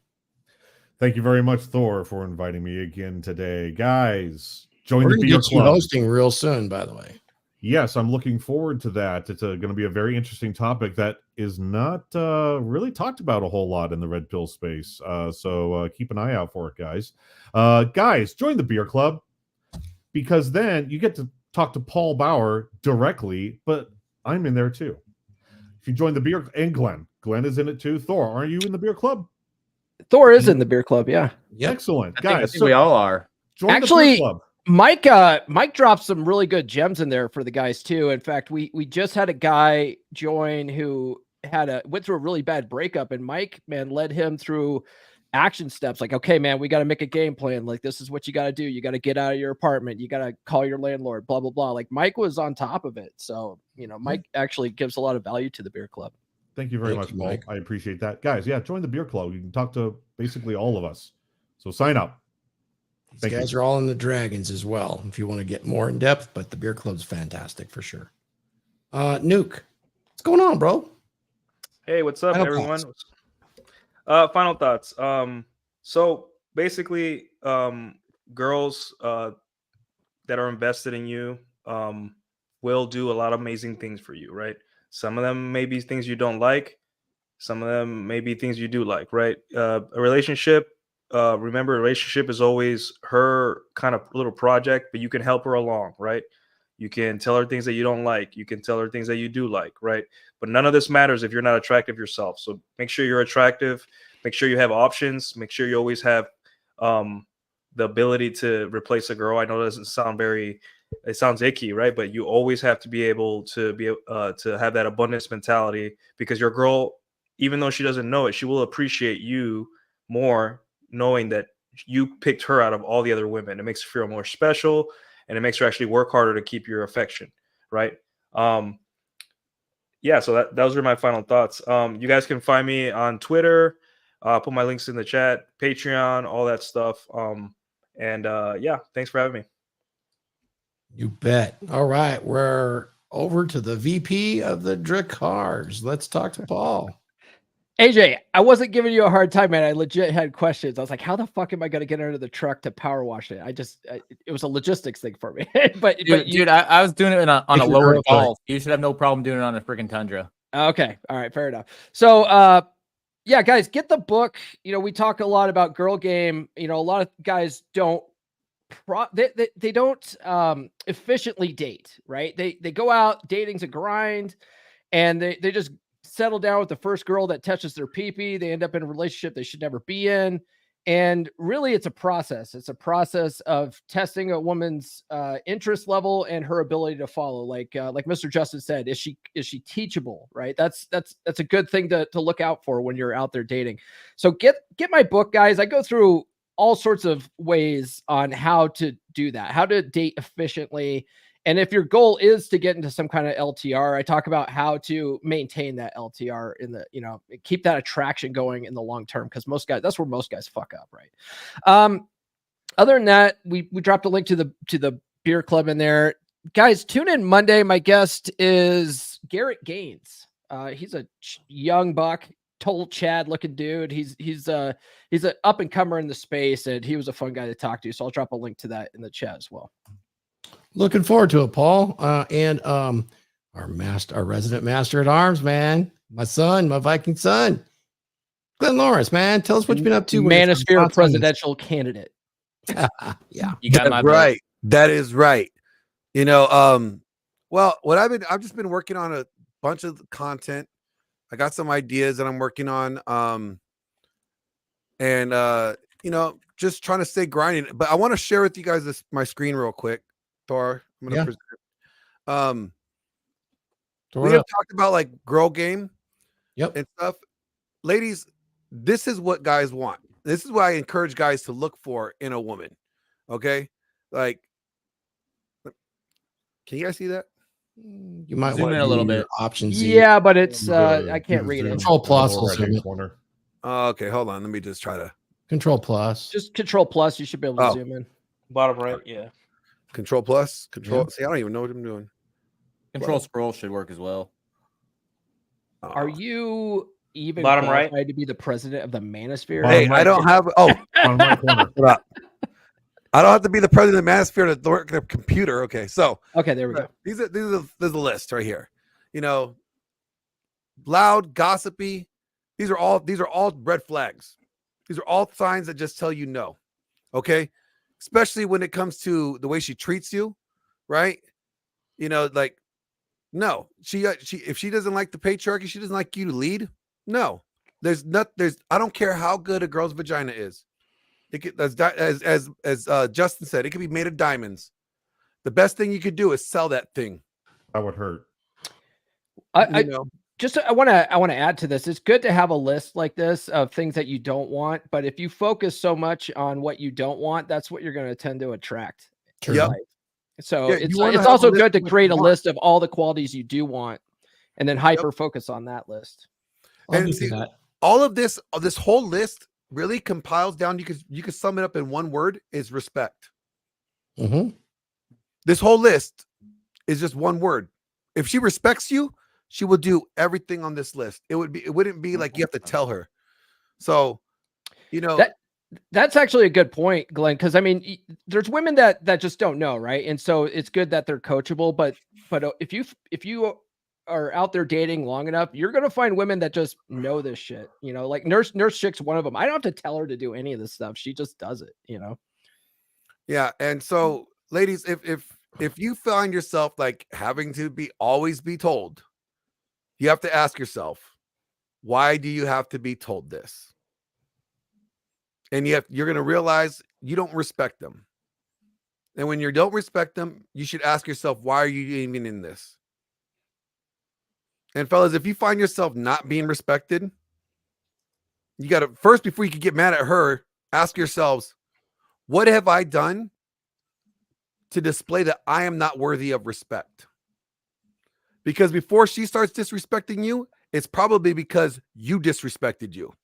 S5: Thank you very much, Thor, for inviting me again today. Guys, join
S1: We're
S5: the
S1: going to
S5: Beer
S1: get you
S5: Club.
S1: hosting real soon, by the way.
S5: Yes, I'm looking forward to that. It's going to be a very interesting topic that is not really talked about a whole lot in the Red Pill space. So keep an eye out for it, guys. Guys, join the Beer Club, because then you get to talk to Paul Bauer directly, but I'm in there too. If you join the Beer, and Glenn is in it too. Thor, are you in the Beer Club?
S3: Thor is in the Beer Club, yeah.
S1: Yep.
S5: Excellent,
S6: I
S5: guys.
S6: think we all are.
S5: Join
S3: Actually,
S5: the Beer Club.
S3: Mike dropped some really good gems in there for the guys too. In fact, we just had a guy join who went through a really bad breakup, and Mike, man, led him through action steps. Like, okay, man, we got to make a game plan. Like, this is what you got to do. You got to get out of your apartment. You got to call your landlord, blah, blah, blah. Like, Mike was on top of it. So, Mike actually gives a lot of value to the Beer Club.
S5: Thank you very much, Paul.
S1: Mike.
S5: I appreciate that. Guys, yeah, join the Beer Club. You can talk to basically all of us. So sign up.
S1: These guys are all in the Dragons as well, if you want to get more in depth, but the Beer Club's fantastic for sure. Nuke, what's going on, bro?
S4: Hey, what's up,
S1: Final
S4: everyone?
S1: thoughts.
S4: Final thoughts. So basically, girls that are invested in you will do a lot of amazing things for you, right? Some of them may be things you don't like. Some of them may be things you do like, right? A relationship, remember, a relationship is always her kind of little project, but you can help her along, right? You can tell her things that you don't like. You can tell her things that you do like, right? But none of this matters if you're not attractive yourself. So make sure you're attractive. Make sure you have options. Make sure you always have the ability to replace a girl. I know it doesn't sound it sounds icky, right? But you always have to be able to have that abundance mentality, because your girl, even though she doesn't know it, she will appreciate you more knowing that you picked her out of all the other women. It makes her feel more special, and it makes her actually work harder to keep your affection, right? Yeah, so those are my final thoughts. You guys can find me on Twitter. Put my links in the chat, Patreon, all that stuff. Yeah, thanks for having me.
S1: You bet. All right, we're over to the VP of the Drakars. Let's talk to Paul.
S3: AJ, I wasn't giving you a hard time, man. I legit had questions. I was like, how the fuck am I going to get under the truck to power wash it? It was a logistics thing for me.
S6: Dude, I was doing it on a
S1: If you're
S6: lower
S1: real
S6: golf. You should have no problem doing it on a freaking Tundra.
S3: Okay. All right. Fair enough. So, yeah, guys, get the book. We talk a lot about girl game. A lot of guys don't they don't efficiently date, right? They go out, dating's a grind, and they just settle down with the first girl that touches their pee-pee. They end up in a relationship they should never be in. And really, it's a process. It's a process of testing a woman's interest level and her ability to follow. Like Mr. Justin said, is she teachable? Right. That's a good thing to look out for when you're out there dating. So get my book, guys. I go through all sorts of ways on how to do that, how to date efficiently. And if your goal is to get into some kind of LTR, I talk about how to maintain that LTR keep that attraction going in the long term, because that's where most guys fuck up, right? Other than that, we dropped a link to the Beer Club in there. Guys, tune in Monday. My guest is Garrett Gaines. He's a young buck, total Chad looking dude. He's an up and comer in the space, and he was a fun guy to talk to. So I'll drop a link to that in the chat as well.
S1: Looking forward to it, Paul. And our resident master at arms, man. My Viking son. Glenn Laurence, man. Tell us what you've been up to.
S3: Manosphere presidential candidate.
S1: Yeah.
S6: You got my
S8: right. That is right. Well, I've just been working on a bunch of content I got some ideas that I'm working on. And just trying to stay grinding. But I want to share with you guys my screen real quick. Thor, I'm gonna present. We have talked about like girl game, and stuff. Ladies, this is what guys want. This is what I encourage guys to look for in a woman. Okay, like, can you guys see that?
S1: You might
S6: Zoom
S1: want
S6: in
S1: to
S6: a little
S1: your
S6: bit.
S1: options.
S3: Yeah, but it's I can't read it.
S1: Control plus will
S5: right
S1: zoom
S5: hand
S1: it.
S5: corner.
S8: Okay, hold on. Let me just try to
S1: Control plus.
S3: Just Control plus. You should be able to zoom in.
S4: Bottom right, yeah.
S8: Control plus. Control.
S1: Yeah.
S8: See, I don't even know what I'm doing.
S6: Control scroll should work as well.
S3: Are you even
S4: Bottom right?
S3: qualified to be the president of the Manosphere?
S8: Hey, I don't have. Oh,
S5: Bottom right corner.
S8: hold up. I don't have to be the president of the Manosphere to work the computer. Okay, so
S3: Okay, there we go.
S8: these are the list right here. Loud, gossipy. These are all red flags. These are all signs that just tell you no. Okay, especially when it comes to the way she treats you, right? Like, no, she if she doesn't like the patriarchy, she doesn't like you to lead. No, I don't care how good a girl's vagina is. It could, as Justin said, it could be made of diamonds. The best thing you could do is sell that thing.
S5: That would hurt.
S3: I want to add to this. It's good to have a list like this of things that you don't want, but if you focus so much on what you don't want, that's what you're going to tend to attract.
S8: Yep.
S3: So
S8: Yeah,
S3: it's also good to create a list of all the qualities you do want, and then hyper focus on that list.
S8: And see, all of this whole list really compiles down. You could sum it up in one word: is respect.
S1: Mm-hmm.
S8: This whole list is just one word. If she respects you, she will do everything on this list. It wouldn't be like you have to tell her. So,
S3: That's actually a good point, Glenn, because I mean, there's women that just don't know, right? And so it's good that they're coachable, but if you are out there dating long enough, you're gonna find women that just know this shit. Like Nurse Chick's one of them. I don't have to tell her to do any of this stuff; she just does it.
S8: Yeah, and so, ladies, if you find yourself like having to always be told, you have to ask yourself, why do you have to be told this? And you're going to realize you don't respect them. And when you don't respect them, you should ask yourself, why are you even in this? And fellas, if you find yourself not being respected, you got to first, before you can get mad at her, ask yourselves, what have I done to display that I am not worthy of respect? Because before she starts disrespecting you, it's probably because you disrespected you.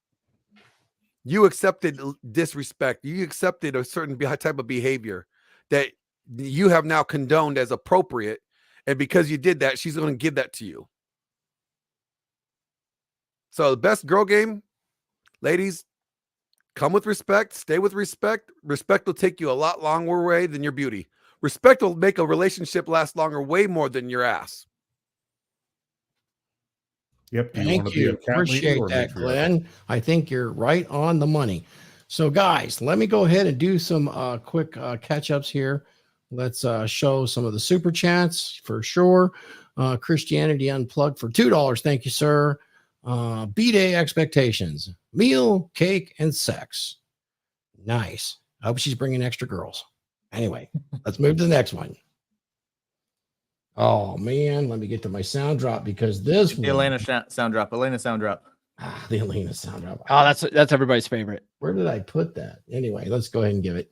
S8: You accepted disrespect. You accepted a certain type of behavior that you have now condoned as appropriate. And because you did that, she's going to give that to you. So the best girl game, ladies, come with respect, stay with respect. Respect will take you a lot longer way than your beauty. Respect will make a relationship last longer, way more than your ass.
S5: Yep.
S1: Thank you. Appreciate that, Glenn. I think you're right on the money. So, guys, let me go ahead and do some quick catch-ups here. Let's show some of the super chats for sure. Christianity Unplugged for $2. Thank you, sir. B-Day expectations. Meal, cake, and sex. Nice. I hope she's bringing extra girls. Anyway, let's move to the next one. Oh, man. Let me get to my sound drop because this
S6: The Elena sound drop. Elena sound drop.
S1: The Elena sound drop.
S3: Oh, that's everybody's favorite.
S1: Where did I put that? Anyway, let's go ahead and give it.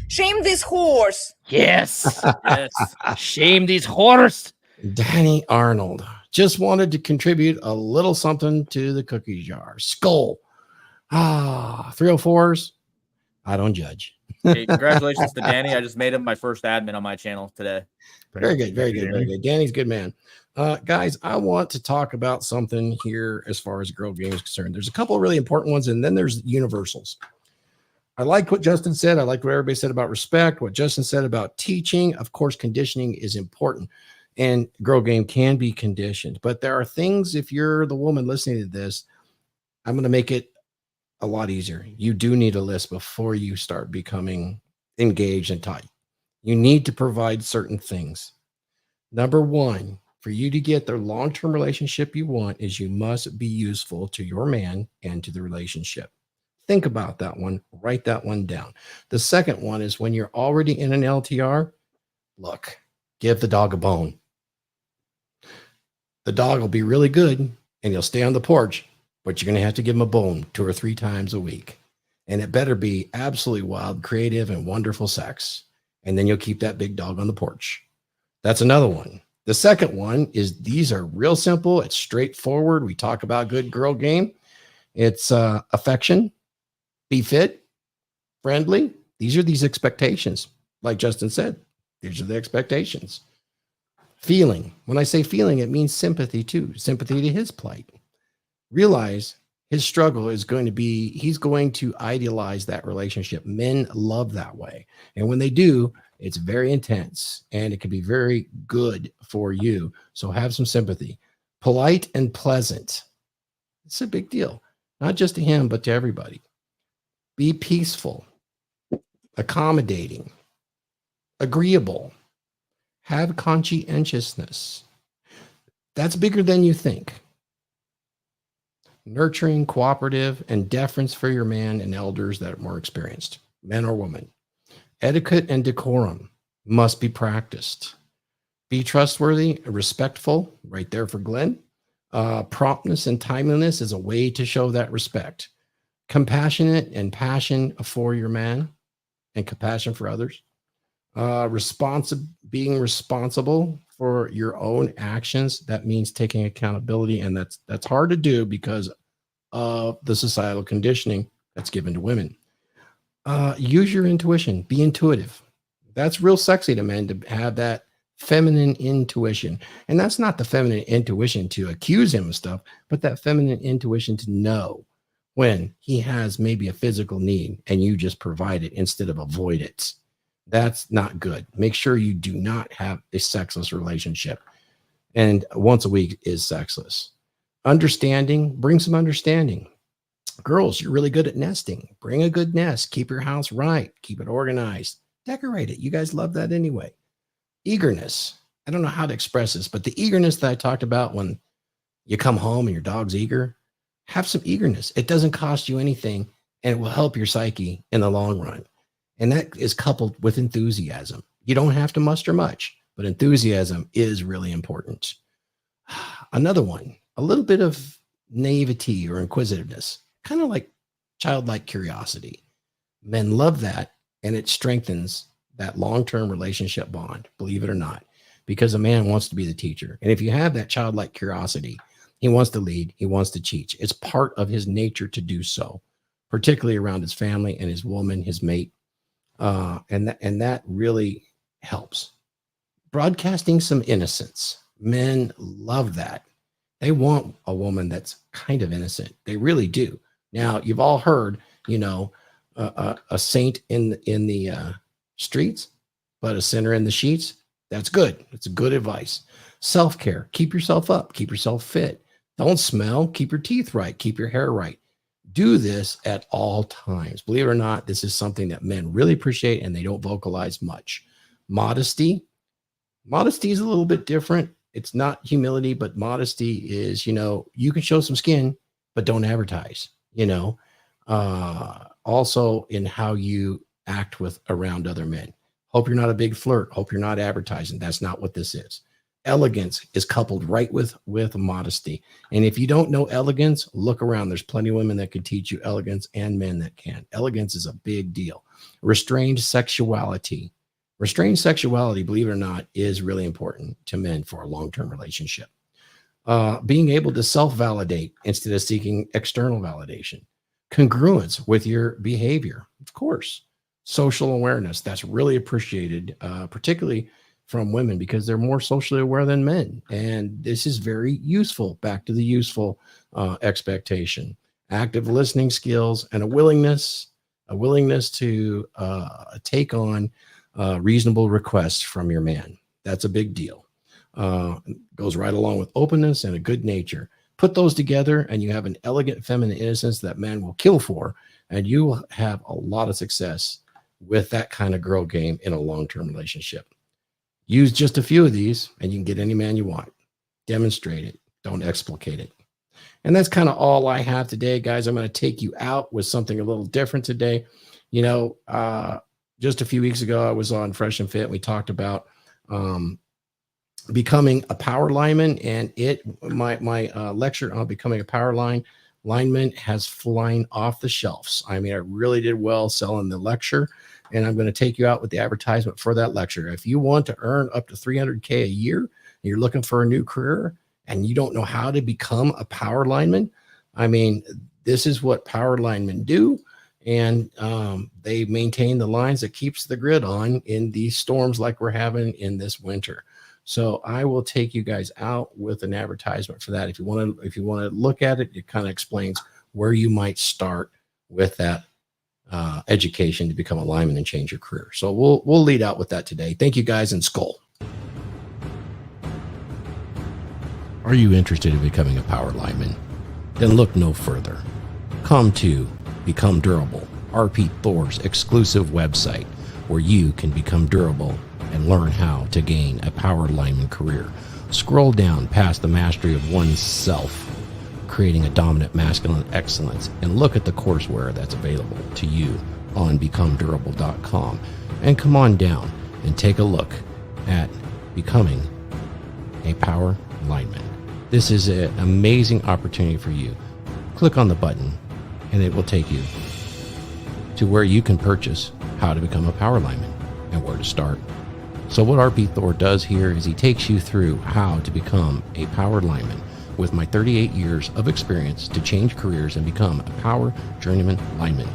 S9: Shame this horse.
S3: Yes.
S6: Yes.
S3: Shame these whores.
S1: Danny Arnold just wanted to contribute a little something to the cookie jar. Skull. 304s. I don't judge.
S6: Hey, congratulations to Danny. I just made him my first admin on my channel today.
S1: Very good. Very good. Very good. Danny's a good man. Guys, I want to talk about something here as far as girl game is concerned. There's a couple of really important ones, and then there's universals. I like what Justin said. I like what everybody said about respect, what Justin said about teaching. Of course, conditioning is important, and girl game can be conditioned. But there are things, if you're the woman listening to this, I'm going to make it a lot easier. You do need a list before you start becoming engaged and tight. You need to provide certain things. Number one, for you to get the long-term relationship you want is you must be useful to your man and to the relationship. Think about that one. Write that one down. The second one is when you're already in an LTR, look, give the dog a bone. The dog will be really good and he'll stay on the porch, but you're going to have to give him a bone 2 or 3 times a week. And it better be absolutely wild, creative, and wonderful sex. And then you'll keep that big dog on the porch. That's another one. The second one is these are real simple. It's straightforward. We talk about good girl game. It's affection, be fit, friendly. These are these expectations. Like Justin said, these are the expectations. Feeling. When I say feeling, it means sympathy too. Sympathy to his plight. Realize his struggle is going to be, he's going to idealize that relationship. Men love that way. And when they do, it's very intense and it can be very good for you. So have some sympathy. Polite and pleasant. It's a big deal, not just to him, but to everybody. Be peaceful, accommodating, agreeable, have conscientiousness. That's bigger than you think. Nurturing, cooperative, and deference for your man and elders that are more experienced, men or women. Etiquette and decorum must be practiced. Be trustworthy, respectful, right there for Glenn. Promptness and timeliness is a way to show that respect. Compassionate and passion for your man and compassion for others. Being responsible for your own actions. That means taking accountability, and that's hard to do because of the societal conditioning that's given to women. Use your intuition. Be intuitive. That's real sexy to men, to have that feminine intuition. And that's not the feminine intuition to accuse him of stuff, but that feminine intuition to know when he has maybe a physical need and you just provide it instead of avoid it. That's not good. Make sure you do not have a sexless relationship. And once a week is sexless. Understanding, bring some understanding. Girls, you're really good at nesting. Bring a good nest. Keep your house right. Keep it organized. Decorate it. You guys love that anyway. Eagerness. I don't know how to express this, but the eagerness that I talked about when you come home and your dog's eager, have some eagerness. It doesn't cost you anything, and it will help your psyche in the long run. And that is coupled with enthusiasm. You don't have to muster much, but enthusiasm is really important. Another one, a little bit of naivety or inquisitiveness, kind of like childlike curiosity. Men love that, and it strengthens that long-term relationship bond, believe it or not, because a man wants to be the teacher. And if you have that childlike curiosity, he wants to lead, he wants to teach. It's part of his nature to do so, particularly around his family and his woman, his mate. And that really helps. Broadcasting some innocence. Men love that. They want a woman that's kind of innocent. They really do. Now, you've all heard, a saint in the streets, but a sinner in the sheets. That's good. It's good advice. Self-care. Keep yourself up. Keep yourself fit. Don't smell. Keep your teeth right. Keep your hair right. Do this at all times. Believe it or not, this is something that men really appreciate and they don't vocalize much. Modesty. Modesty is a little bit different. It's not humility, but modesty is, you can show some skin, but don't advertise, also in how you act around other men. Hope you're not a big flirt. Hope you're not advertising. That's not what this is. Elegance is coupled right with modesty. And if you don't know elegance, look around. There's plenty of women that can teach you elegance and men that can. Elegance is a big deal. Restrained sexuality. Restrained sexuality, believe it or not, is really important to men for a long-term relationship. Being able to self-validate instead of seeking external validation. Congruence with your behavior, of course. Social awareness, that's really appreciated, particularly from women because they're more socially aware than men. And this is very useful. Back to the useful expectation. Active listening skills and a willingness to take on reasonable requests from your man. That's a big deal. Goes right along with openness and a good nature. Put those together and you have an elegant feminine innocence that men will kill for, and you will have a lot of success with that kind of girl game in a long-term relationship. Use just a few of these and you can get any man you want. Demonstrate it. Don't explicate it. And that's kind of all I have today, guys. I'm going to take you out with something a little different today. You know, just a few weeks ago, I was on Fresh and Fit. We talked about becoming a power lineman, and my lecture on becoming a power lineman has flying off the shelves. I mean, I really did well selling the lecture, and I'm going to take you out with the advertisement for that lecture. If you want to earn up to $300K a year, and you're looking for a new career, and you don't know how to become a power lineman, I mean, this is what power linemen do. And they maintain the lines that keeps the grid on in these storms like we're having in this winter. So I will take you guys out with an advertisement for that. If you want to look at it, it kind of explains where you might start with that education to become a lineman and change your career. So we'll lead out with that today. Thank you guys, and Skull. Are you interested in becoming a power lineman? Then look no further. Come to Become Durable, RP Thor's exclusive website, where you can become durable and learn how to gain a power lineman career. Scroll down past the mastery of oneself, creating a dominant masculine excellence, and look at the courseware that's available to you on becomedurable.com. And come on down and take a look at becoming a power lineman. This is an amazing opportunity for you. Click on the button and it will take you to where you can purchase how to become a power lineman and where to start. So what RP Thor does here is he takes you through how to become a power lineman with my 38 years of experience to change careers and become a power journeyman lineman.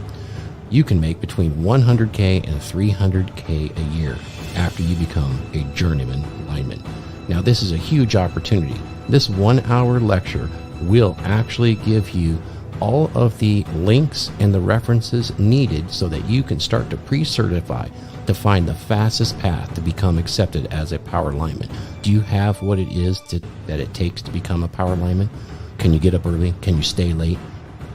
S1: You can make between $100K and $300K a year after you become a journeyman lineman. Now, this is a huge opportunity. This 1 hour lecture will actually give you all of the links and the references needed so that you can start to pre-certify to find the fastest path to become accepted as a power lineman. Do you have what it is that it takes to become a power lineman? Can you get up early? Can you stay late?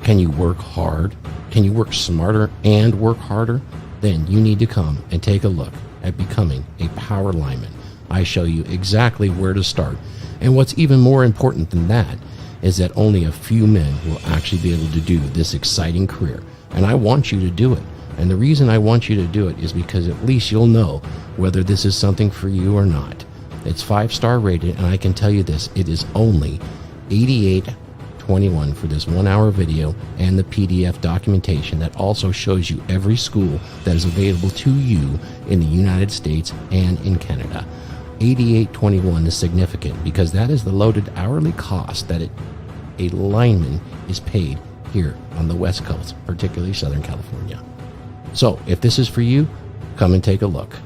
S1: Can you work hard? Can you work smarter and work harder? Then you need to come and take a look at becoming a power lineman. I show you exactly where to start. And what's even more important than that is that only a few men will actually be able to do this exciting career. And I want you to do it. And the reason I want you to do it is because at least you'll know whether this is something for you or not. It's 5-star rated, and I can tell you this, it is only $88.21 for this 1 hour video and the PDF documentation that also shows you every school that is available to you in the United States and in Canada. $88.21 is significant because that is the loaded hourly cost that a lineman is paid here on the West Coast, particularly Southern California. So if this is for you, come and take a look.